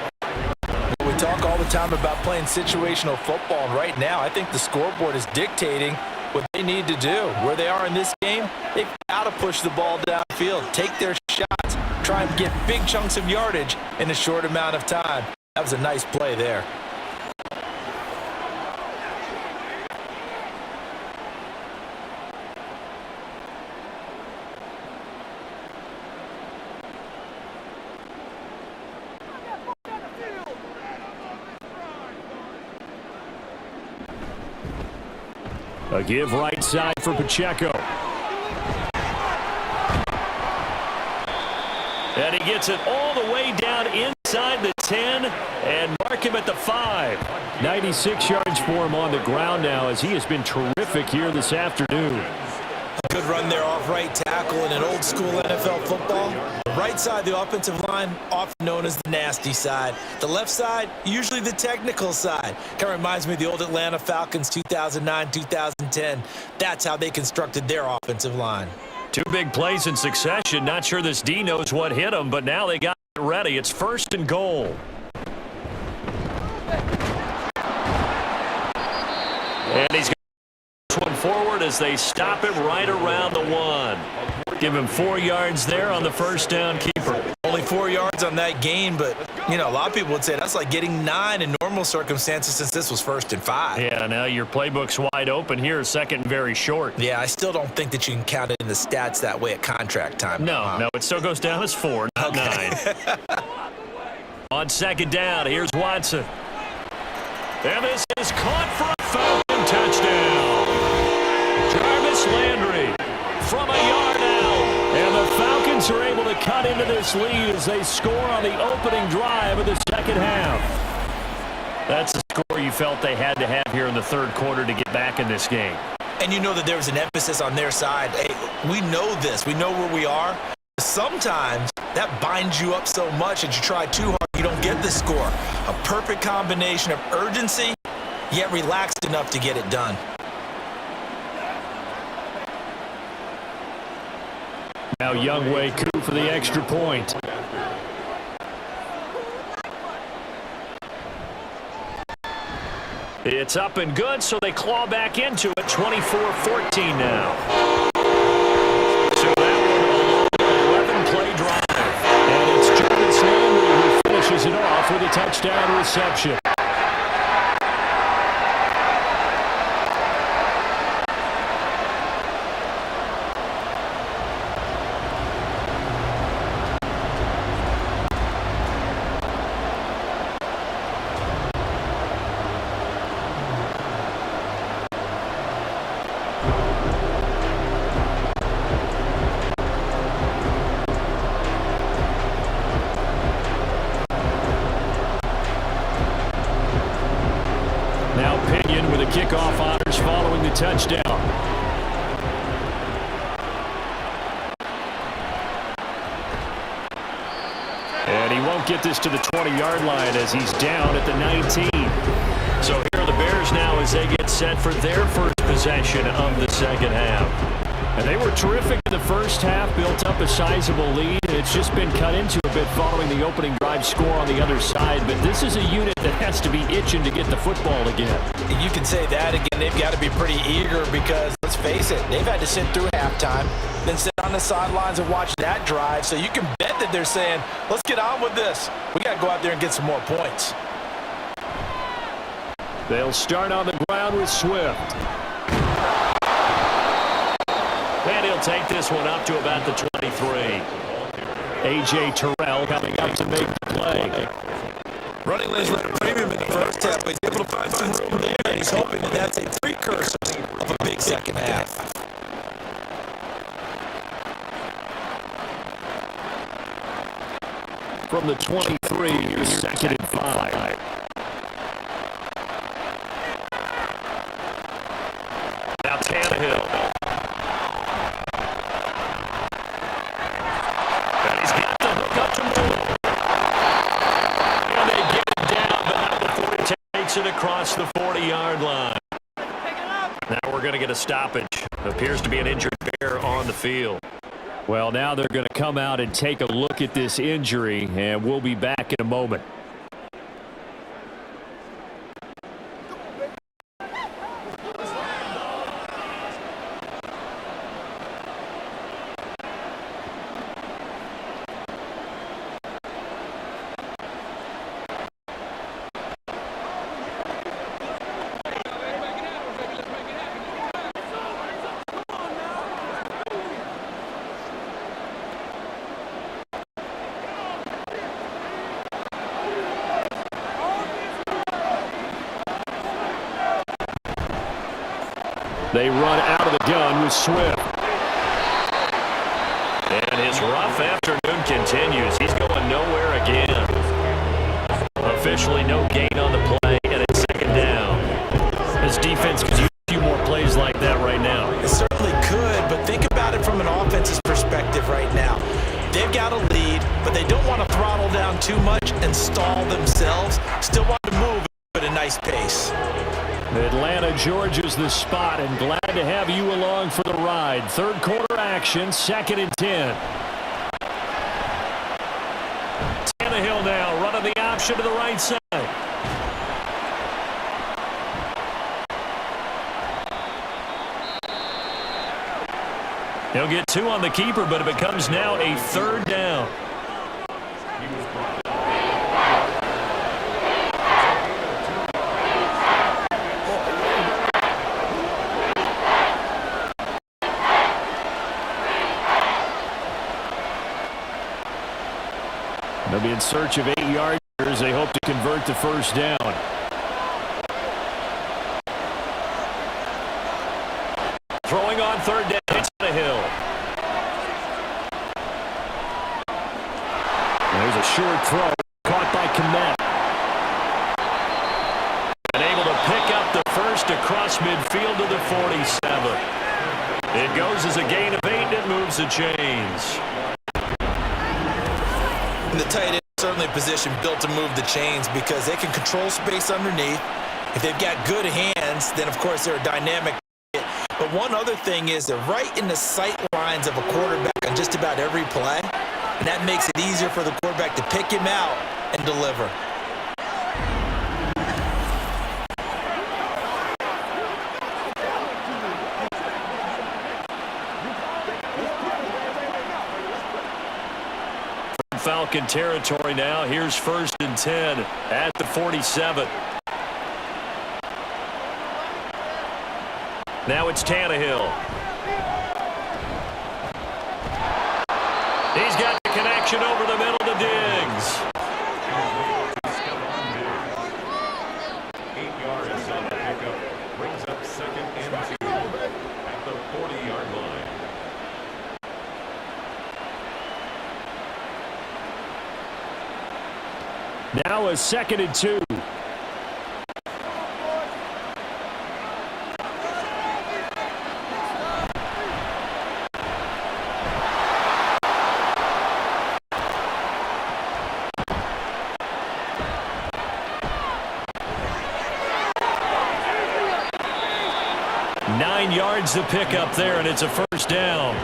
We talk all the time about playing situational football, and right now I think the scoreboard is dictating what they need to do. Where they are in this game, they've got to push the ball downfield, take their shots, try and get big chunks of yardage in a short amount of time. That was a nice play there. A give right side for Pacheco. And he gets it all the way down inside the 10 and mark him at the 5. 96 yards for him on the ground now as he has been terrific here this afternoon. A good run there off right tackle in an old school NFL football. The right side, the offensive line, often known as the nasty side. The left side, usually the technical side. Kind of reminds me of the old Atlanta Falcons 2009, 2010. That's how they constructed their offensive line. 2 big plays in succession. Not sure this D knows what hit him, but now they got it ready. It's 1st and goal. And he's got this one forward as they stop him right around the 1. Give him 4 yards there on the first down keeper. Only 4 yards on that gain, but, you know, a lot of people would say that's like getting 9 in normal circumstances since this was 1st and 5. Yeah, now your playbook's wide open here, 2nd and very short. Yeah, I still don't think that you can count it in the stats that way at contract time. No, it still goes down as 4, not 9. On 2nd down, here's Watson. And this is caught for a Falcon touchdown. Jarvis Landry from a yard out. And the Falcons are able to cut into this lead as they score on the opening drive of the second half. That's the score you felt they had to have here in the 3rd quarter to get back in this game. And you know that there was an emphasis on their side. Hey, we know this. We know where we are. Sometimes that binds you up so much that you try too hard, you don't get the score. A perfect combination of urgency, yet relaxed enough to get it done. Now Youngway coup for the extra point. It's up and good, so they claw back into it. 24-14 now. So that was an 11-play drive. And it's Jarvis Landry who finishes it off with a touchdown reception. Kickoff honors following the touchdown. And he won't get this to the 20-yard line as he's down at the 19. So here are the Bears now as they get set for their first possession of the second half. And they were terrific in the first half, built up a sizable lead. It's just been cut into a bit following the opening drive score on the other side. But this is a unit that has to be itching to get the football again. You can say that again. They've got to be pretty eager because, let's face it, they've had to sit through halftime, then sit on the sidelines and watch that drive. So you can bet that they're saying, let's get on with this. We got to go out there and get some more points. They'll start on the ground with Swift. take this one up to about the 23. A.J. Terrell coming up to make the play. Running lanes ran a premium in the first half, but he's able to find some room there, and he's hoping that that's a precursor of a big second half. From the 23, here's 2nd and 5. Now Tannehill. And he's got the hook up to move. And they get it down, but now before he takes it across the 40-yard line. Now we're going to get a stoppage. Appears to be an injured bear on the field. Well, now they're going to come out and take a look at this injury, and we'll be back in a moment. They run out of the gun with Swift. And his rough afternoon continues. He's going nowhere again. Officially no gain on the play, and it's 2nd down. This defense could use a few more plays like that right now. It certainly could, but think about it from an offense's perspective right now. They've got a lead, but they don't want to throttle down too much and stall themselves. Still want to move at a nice pace. Atlanta, Georgia's the spot, and glad to have you along for the ride. 3rd quarter action, 2nd and 10. Tannehill now running the option to the right side. He'll get 2 on the keeper, but it becomes now a 3rd down. They'll be in search of 8-yard yards. They hope to convert the 1st down. Throwing on 3rd down, it's Tannehill. There's a short throw caught by Kmet. And able to pick up the 1st across midfield to the 47. It goes as a gain of 8, and it moves the chains. And the tight end is certainly a position built to move the chains because they can control space underneath. If they've got good hands, then of course they're a dynamic. But one other thing is they're right in the sight lines of a quarterback on just about every play. And that makes it easier for the quarterback to pick him out and deliver. Falcon territory now. Here's 1st and 10 at the 47. Now it's Tannehill. He's got the connection over the middle to Diggs. 8 yards on the pickup. Brings up 2nd and 2 at the 40-yard line. Now a 2nd and 2. Nine yards to pick up there, and it's a 1st down.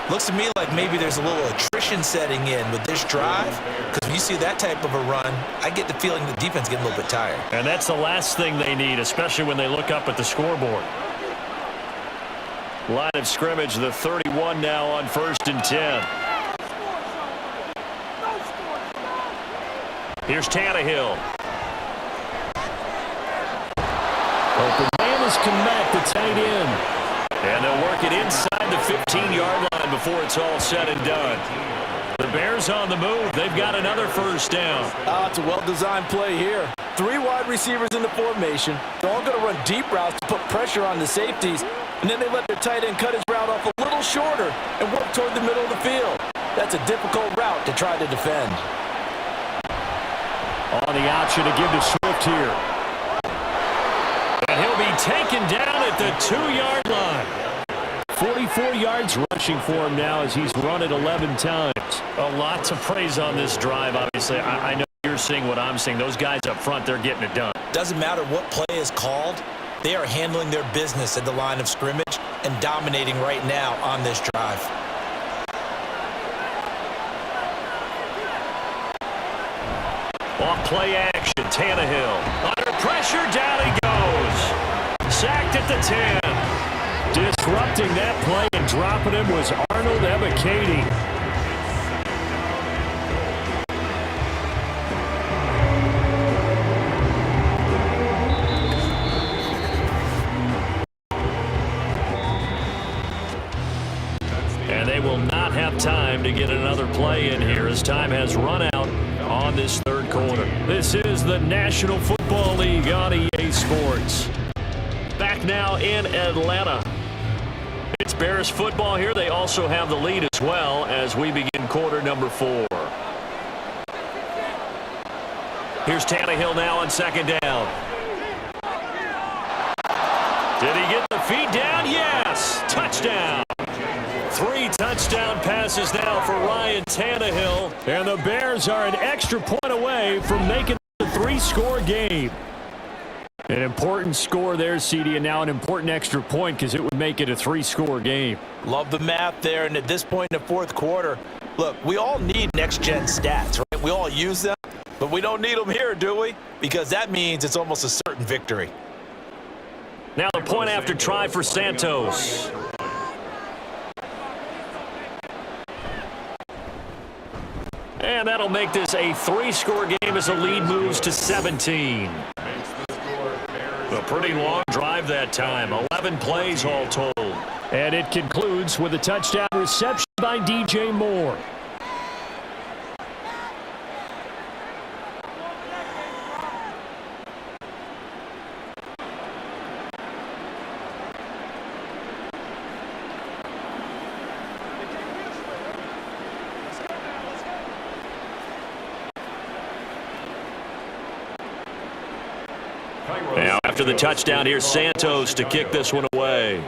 Looks to me like maybe there's a little attrition setting in with this drive, because when you see that type of a run, I get the feeling the defense is getting a little bit tired. And that's the last thing they need, especially when they look up at the scoreboard. Line of scrimmage, the 31 now on 1st and 10. Here's Tannehill. Open man is Kmet, the tight end. And they'll work it inside inside the 15-yard line before it's all said and done. The Bears on the move. They've got another first down. It's a well-designed play here. 3 wide receivers in the formation. They're all going to run deep routes to put pressure on the safeties, and then they let their tight end cut his route off a little shorter and work toward the middle of the field. That's a difficult route to try to defend. On the option to give to Swift here. And he'll be taken down at the 2-yard line. 44 yards rushing for him now as he's run it 11 times. A lot to praise on this drive, obviously. I know you're seeing what I'm seeing. Those guys up front, they're getting it done. Doesn't matter what play is called. They are handling their business at the line of scrimmage and dominating right now on this drive. Off play action, Tannehill. Under pressure, down he goes. Sacked at the 10. Disrupting that play and dropping him was Arnold Ebiketie. And they will not have time to get another play in here as time has run out on this third quarter. This is the National Football League on EA Sports. Back now in Atlanta. It's Bears football here. They also have the lead as well as we begin quarter number 4. Here's Tannehill now on second down. Did he get the feet down? Yes! Touchdown! 3 touchdown passes now for Ryan Tannehill. And the Bears are an extra point away from making the 3-score game. An important score there, CD, and now an important extra point because it would make it a 3-score game. Love the math there, and at this point in the fourth quarter, look, we all need next-gen stats, right? We all use them, but we don't need them here, do we? Because that means it's almost a certain victory. Now the point after try for Santos. And that'll make this a 3-score game as the lead moves to 17. A pretty long drive that time. 11 plays all told. And it concludes with a touchdown reception by DJ Moore. Now after the touchdown, here's Santos to kick this one away.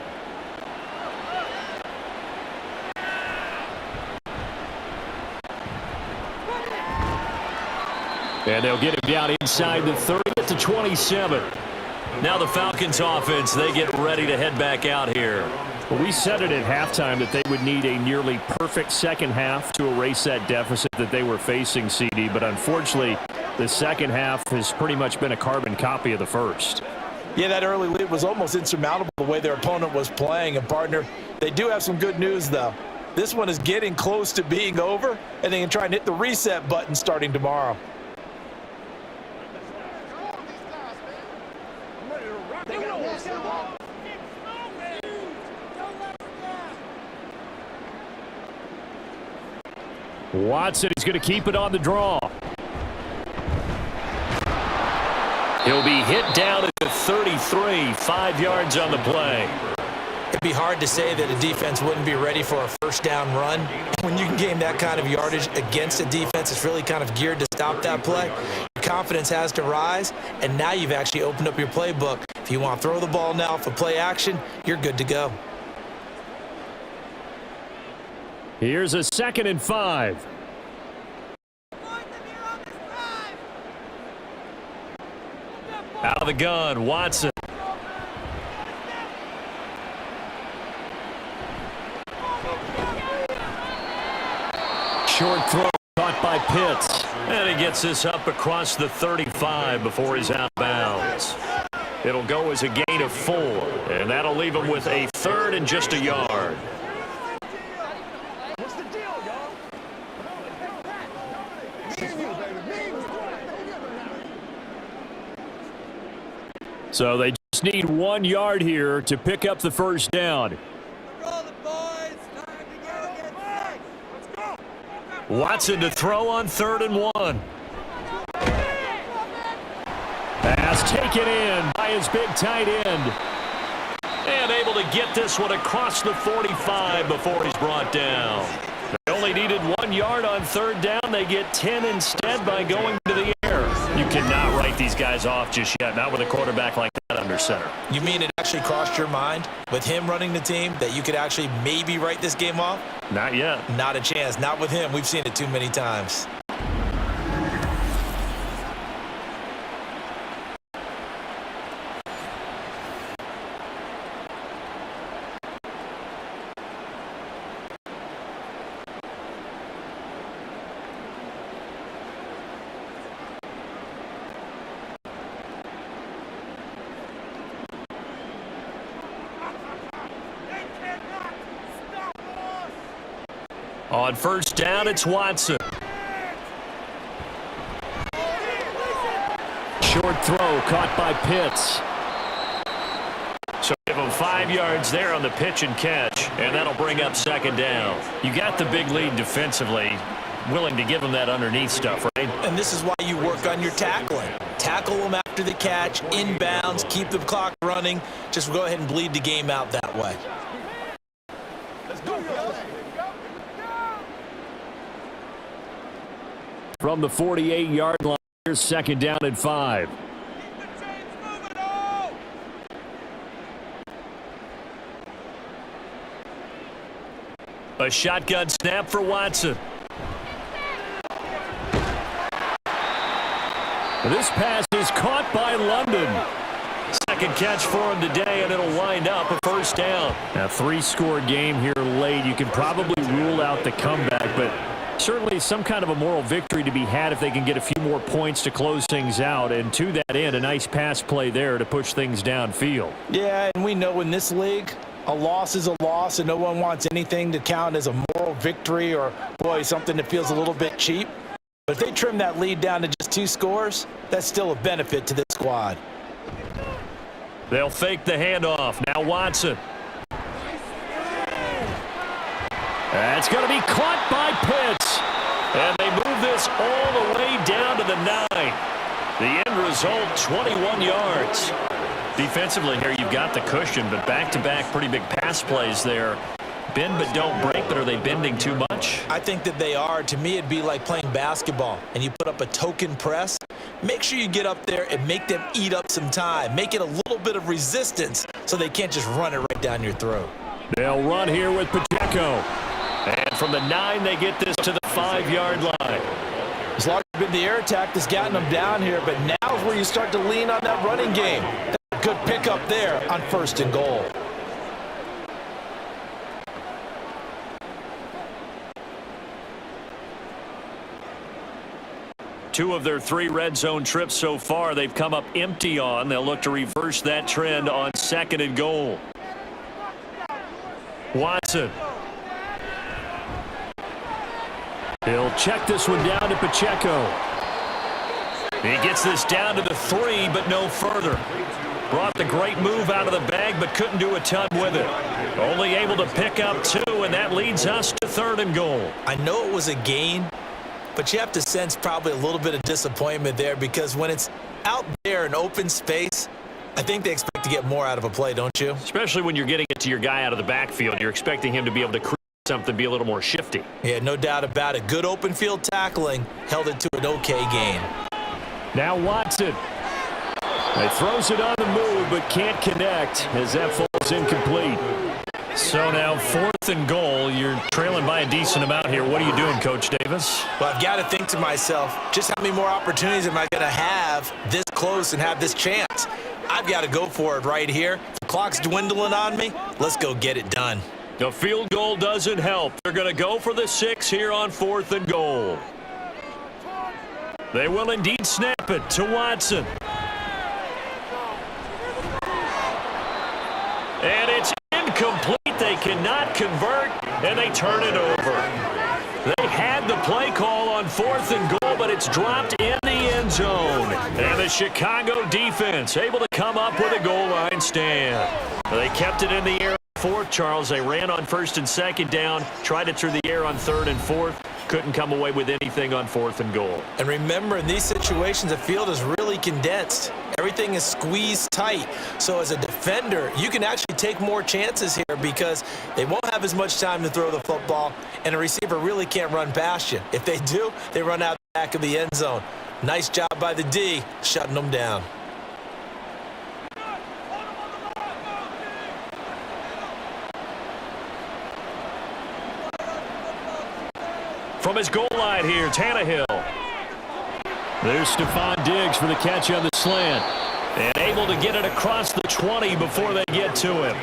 And they'll get him down inside the 30 to 27. Now the Falcons offense, they get ready to head back out here. Well, we said it at halftime that they would need a nearly perfect second half to erase that deficit that they were facing, CD. But unfortunately, the second half has pretty much been a carbon copy of the first. Yeah, that early lead was almost insurmountable the way their opponent was playing. And, partner, they do have some good news, though. This one is getting close to being over, and they can try and hit the reset button starting tomorrow. Watson is going to keep it on the draw. He'll be hit down at the 33, 5 yards on the play. It'd be hard to say that a defense wouldn't be ready for a first down run. When you can gain that kind of yardage against a defense that's really kind of geared to stop that play, your confidence has to rise, and now you've actually opened up your playbook. If you want to throw the ball now for play action, you're good to go. Here's a 2nd and 5. Out of the gun, Watson. Short throw caught by Pitts. And he gets this up across the 35 before he's out of bounds. It'll go as a gain of 4, and that'll leave him with a 3rd and just a yard. So they just need 1 yard here to pick up the first down. Roll the boys. Watson to throw on 3rd and 1. Pass taken in by his big tight end. And able to get this one across the 45 before he's brought down. They only needed 1 yard on 3rd down. They get 10 instead by going to the air. You cannot write these guys off just yet, not with a quarterback like that under center. You mean it actually crossed your mind with him running the team that you could actually maybe write this game off? Not yet. Not a chance. Not with him. We've seen it too many times. On 1st down, it's Watson. Short throw caught by Pitts. So give him 5 yards there on the pitch and catch, and that'll bring up 2nd down. You got the big lead defensively. Willing to give him that underneath stuff, right? And this is why you work on your tackling. Tackle them after the catch, inbounds, keep the clock running. Just go ahead and bleed the game out that way. From the 48-yard line, here's 2nd down and 5. A shotgun snap for Watson. This pass is caught by London. 2nd catch for him today, and it'll wind up a 1st down. A 3-score game here late. You can probably rule out the comeback, but certainly some kind of a moral victory to be had if they can get a few more points to close things out. And to that end, a nice pass play there to push things downfield. Yeah, and we know in this league, a loss is a loss, and no one wants anything to count as a moral victory or, boy, something that feels a little bit cheap. But if they trim that lead down to just 2 scores, that's still a benefit to this squad. They'll fake the handoff. Now Watson. That's going to be caught by Pitts. And they move this all the way down to the 9. The end result, 21 yards. Defensively here, you've got the cushion, but back-to-back pretty big pass plays there. Bend but don't break, but are they bending too much? I think that they are. To me, it'd be like playing basketball, and you put up a token press. Make sure you get up there and make them eat up some time. Make it a little bit of resistance so they can't just run it right down your throat. They'll run here with Pacheco. And from the 9, they get this to the 5-yard line. It's largely been the air attack that's gotten them down here, but now is where you start to lean on that running game. That's a good pickup there on 1st and goal. Two of their 3 red zone trips so far, they've come up empty on. They'll look to reverse that trend on 2nd and goal. Watson. He'll check this one down to Pacheco. He gets this down to the 3, but no further. Brought the great move out of the bag, but couldn't do a ton with it. Only able to pick up 2, and that leads us to 3rd and goal. I know it was a gain, but you have to sense probably a little bit of disappointment there because when it's out there in open space, I think they expect to get more out of a play, don't you? Especially when you're getting it to your guy out of the backfield. You're expecting him to be able to create something, be a little more shifty. Yeah, no doubt about it. Good open field tackling held it to an okay gain. Now Watson. He throws it on the move, but can't connect as that falls incomplete. So now 4th and goal. You're trailing by a decent amount here. What are you doing, Coach Davis? Well, I've got to think to myself, just how many more opportunities am I going to have this close and have this chance? I've got to go for it right here. If the clock's dwindling on me, let's go get it done. The field goal doesn't help. They're going to go for the 6 here on 4th and goal. They will indeed snap it to Watson. And it's incomplete. They cannot convert, and they turn it over. They had the play call on 4th and goal, but it's dropped in the end zone. And the Chicago defense able to come up with a goal line stand. They kept it in the air on 4th, Charles. They ran on 1st and 2nd down, tried it through the air on 3rd and 4th. couldn't come away with anything on 4th and goal. And remember, in these situations, the field is really condensed. Everything is squeezed tight. So as a defender, you can actually take more chances here because they won't have as much time to throw the football, and a receiver really can't run past you. If they do, they run out the back of the end zone. Nice job by the D, shutting them down. From his goal line here, Tannehill. There's Stephon Diggs for the catch on the slant. And able to get it across the 20 before they get to him.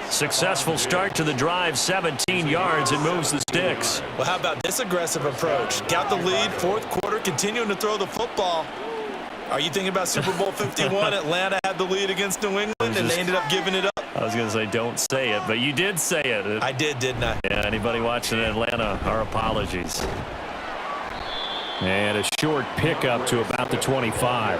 Successful start to the drive, 17 yards, and moves the sticks. Well, how about this aggressive approach? Got the lead, 4th quarter, continuing to throw the football. Are you thinking about Super Bowl 51? Atlanta had the lead against New England, and they ended up giving it up. I was going to say don't say it, but you did say it. I did, didn't I? Yeah, anybody watching Atlanta, our apologies. And a short pickup to about the 25.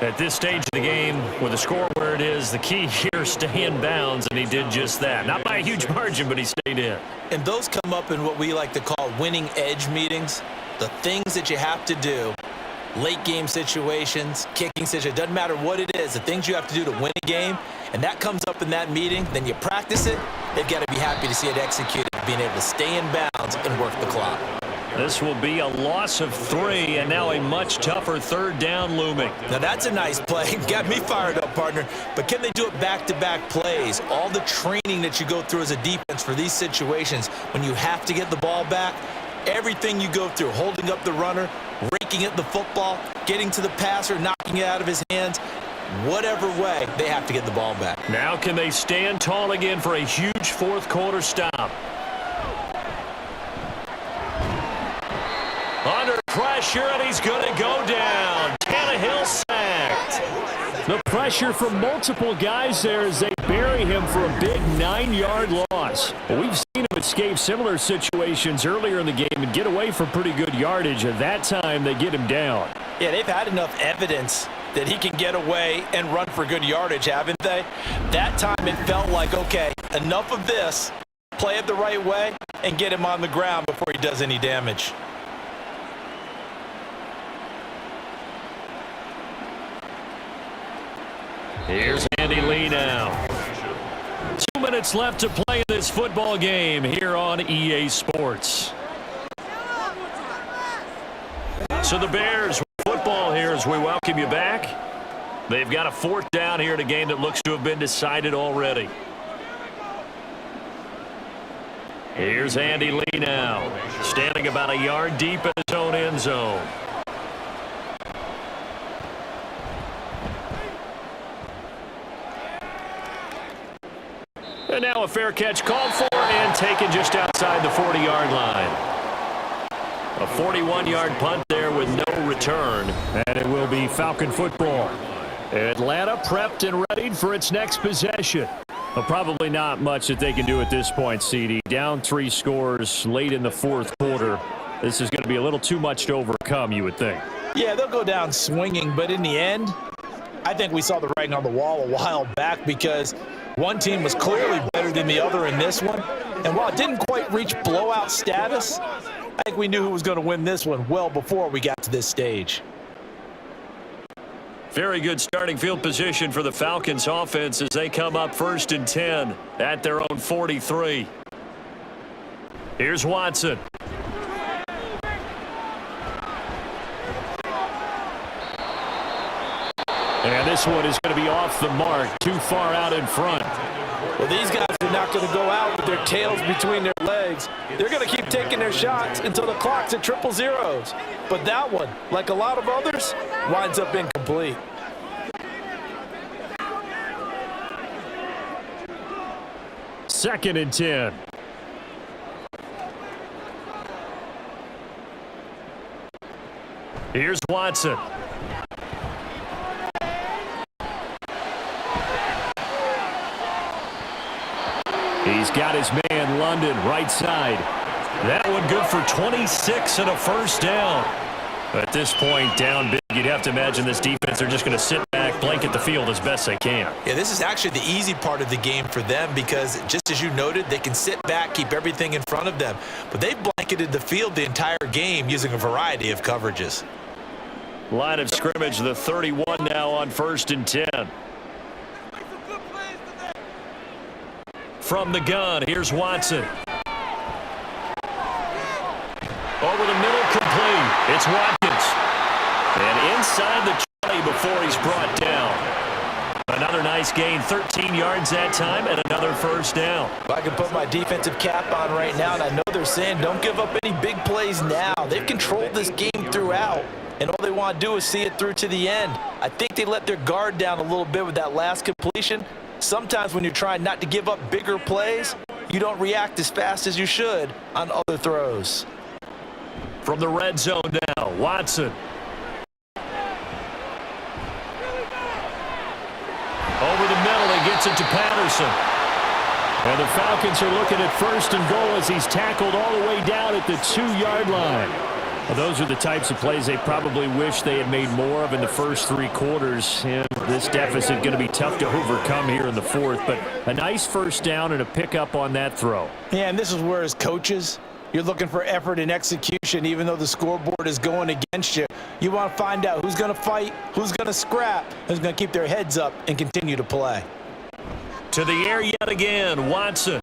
At this stage of the game, with the score where it is, the key here, stay in bounds, and he did just that. Not by a huge margin, but he stayed in. And those come up in what we like to call winning edge meetings. The things that you have to do, late game situations, kicking situations, doesn't matter what it is, the things you have to do to win a game, and that comes up in that meeting, then you practice it, they've got to be happy to see it executed, being able to stay in bounds and work the clock. This will be a loss of 3, and now a much tougher 3rd down looming. Now that's a nice play. Got me fired up, partner. But can they do it back-to-back plays? All the training that you go through as a defense for these situations, when you have to get the ball back, everything you go through, holding up the runner, raking at the football, getting to the passer, knocking it out of his hands, whatever way, they have to get the ball back. Now can they stand tall again for a huge 4th quarter stop? Under pressure, and he's going to go down. Tannehill sacked. The pressure from multiple guys there as they bury him for a big 9-yard loss. We've seen him escape similar situations earlier in the game and get away for pretty good yardage. At that time, they get him down. Yeah, they've had enough evidence that he can get away and run for good yardage, haven't they? That time it felt like, okay, enough of this. Play it the right way and get him on the ground before he does any damage. Here's Andy Lee now. 2 minutes left to play in this football game here on EA Sports. So the Bears football here as we welcome you back. They've got a 4th down here in a game that looks to have been decided already. Here's Andy Lee now, standing about a yard deep in his own end zone. And now a fair catch called for and taken just outside the 40-yard line. A 41-yard punt there with no return. And it will be Falcon football. Atlanta prepped and readied for its next possession. Well, probably not much that they can do at this point, CD. Down 3 scores late in the 4th quarter. This is going to be a little too much to overcome, you would think. Yeah, they'll go down swinging, but in the end, I think we saw the writing on the wall a while back because one team was clearly better than the other in this one. And while it didn't quite reach blowout status, I think we knew who was going to win this one well before we got to this stage. Very good starting field position for the Falcons offense as they come up 1st and 10 at their own 43. Here's Watson. And this one is going to be off the mark, too far out in front. Well, these guys are not going to go out with their tails between their legs. They're going to keep taking their shots until the clock's at 000. But that one, like a lot of others, winds up incomplete. Second and 10. Here's Watson. He's got his man London right side. That one good for 26 and a 1st down. At this point, down big, you'd have to imagine this defense are just going to sit back, blanket the field as best they can. Yeah, this is actually the easy part of the game for them because, just as you noted, they can sit back, keep everything in front of them. But they've blanketed the field the entire game using a variety of coverages. Line of scrimmage, the 31 now on 1st and 10. From the gun, here's Watson. Over the middle, complete. It's Watkins. And inside the 20 before he's brought down. Another nice gain, 13 yards that time, and another first down. I can put my defensive cap on right now, and I know they're saying don't give up any big plays now. They've controlled this game throughout, and all they want to do is see it through to the end. I think they let their guard down a little bit with that last completion. Sometimes when you're trying not to give up bigger plays, you don't react as fast as you should on other throws. From the red zone now, Watson. Over the middle, he gets it to Patterson. And the Falcons are looking at 1st and goal as he's tackled all the way down at the 2-yard line. Well, those are the types of plays they probably wish they had made more of in the first 3 quarters. And this deficit going to be tough to overcome here in the 4th. But a nice first down and a pickup on that throw. Yeah, and this is where as coaches, you're looking for effort and execution. Even though the scoreboard is going against you, you want to find out who's going to fight, who's going to scrap, who's going to keep their heads up and continue to play. To the air yet again, Watson.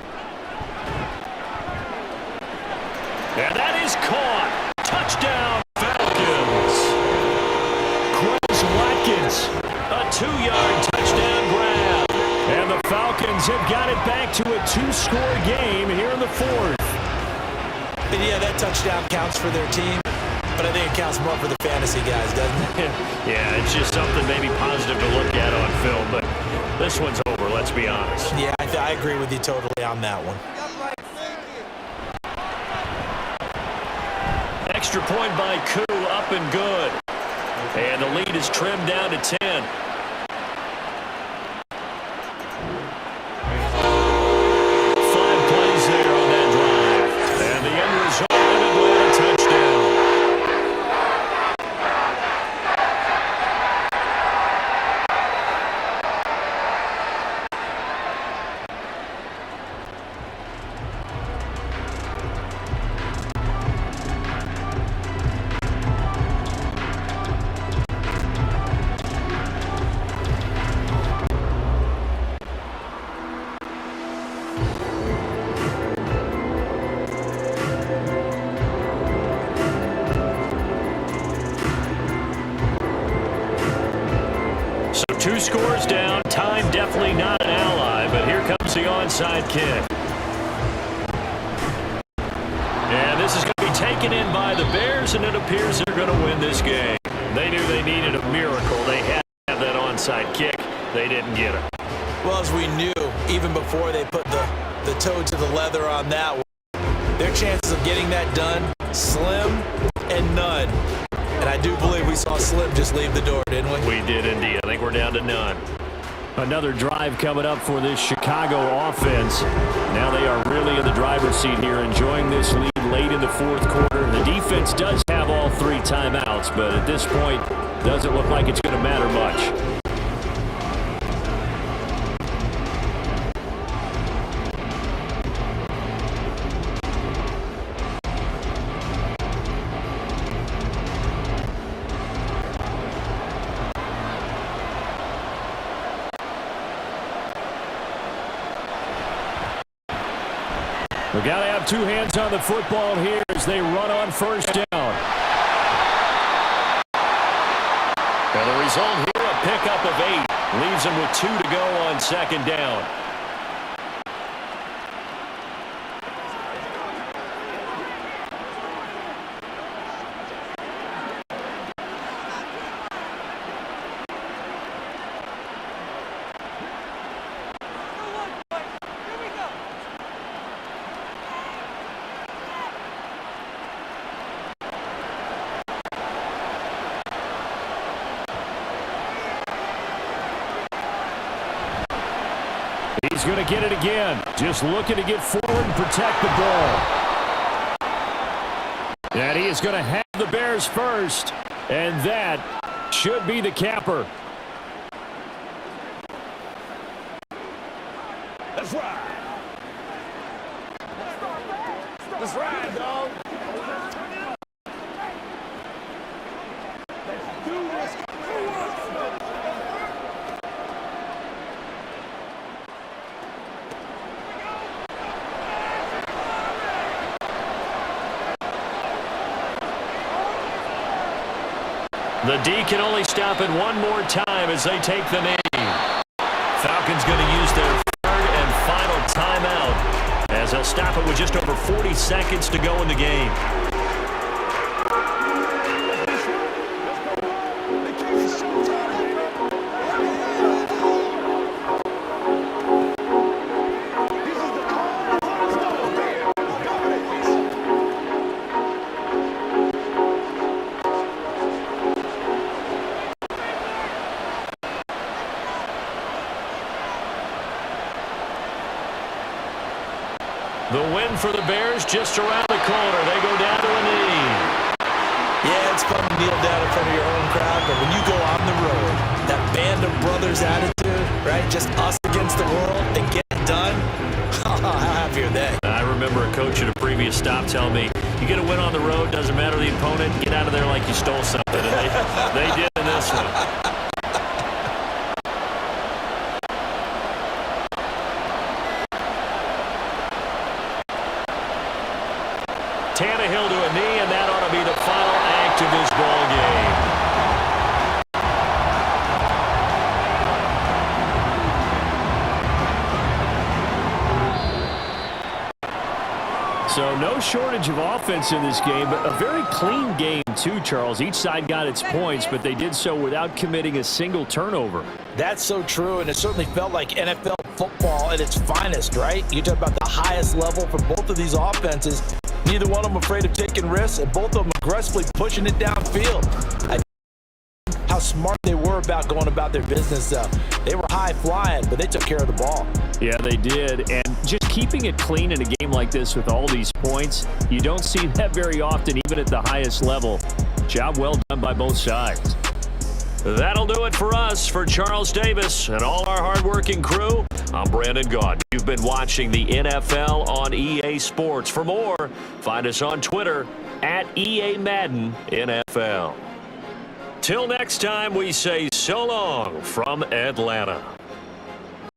And that is caught. Touchdown, Falcons. Chris Watkins, a 2-yard touchdown grab. And the Falcons have got it back to a 2-score game here in the 4th. And yeah, that touchdown counts for their team, but I think it counts more for the fantasy guys, doesn't it? Yeah, it's just something maybe positive to look at on film, but this one's over, let's be honest. Yeah, I agree with you totally on that one. Extra point by Koo, up and good. And the lead is trimmed down to 10. Two scores down, time definitely not an ally, but here comes the onside kick. And this is going to be taken in by the Bears, and it appears they're going to win this game. They knew they needed a miracle. They had to have that onside kick. They didn't get it. Well, as we knew, even before they put the toe to the leather on that one, their chances of getting that done, slim and none. And I do believe we saw Slim just leave the door, didn't we? We did indeed. I think we're down to none. Another drive coming up for this Chicago offense. Now they are really in the driver's seat here, enjoying this lead late in the 4th quarter. The defense does have all 3 timeouts, but at this point, doesn't look like it's going to matter much. We've got to have 2 hands on the football here as they run on first down. And the result here, a pickup of 8. Leaves them with 2 to go on second down. He's going to get it again. Just looking to get forward and protect the ball. And he is going to have the Bears first, and that should be the capper. Let's ride. Let's ride, dog. Let's do this. The D can only stop it one more time as they take the knee. Falcons going to use their third and final timeout as they'll stop it with just over 40 seconds to go in the game. The win for the Bears just around the corner. They go down to a knee. Yeah, it's fun to kneel down in front of your home crowd, but when you go on the road, that band of brothers attitude, right? Just us against the world and get it done. How happy are they? I remember a coach at a previous stop telling me, you get a win on the road, doesn't matter the opponent, get out of there like you stole something. And they did in this one. Tannehill to a knee, and that ought to be the final act of this ball game. So no shortage of offense in this game, but a very clean game too, Charles. Each side got its points, but they did so without committing a single turnover. That's so true, and it certainly felt like NFL football at its finest, right? You talk about the highest level for both of these offenses. Neither one of them afraid of taking risks, and both of them aggressively pushing it downfield. How smart they were about going about their business. They were high-flying, but they took care of the ball. Yeah, they did, and just keeping it clean in a game like this with all these points, you don't see that very often, even at the highest level. Job well done by both sides. That'll do it for us. For Charles Davis and all our hardworking crew, I'm Brandon Gaudin. You've been watching the NFL on EA Sports. For more, find us on Twitter at EA Madden NFL. Till next time, we say so long from Atlanta.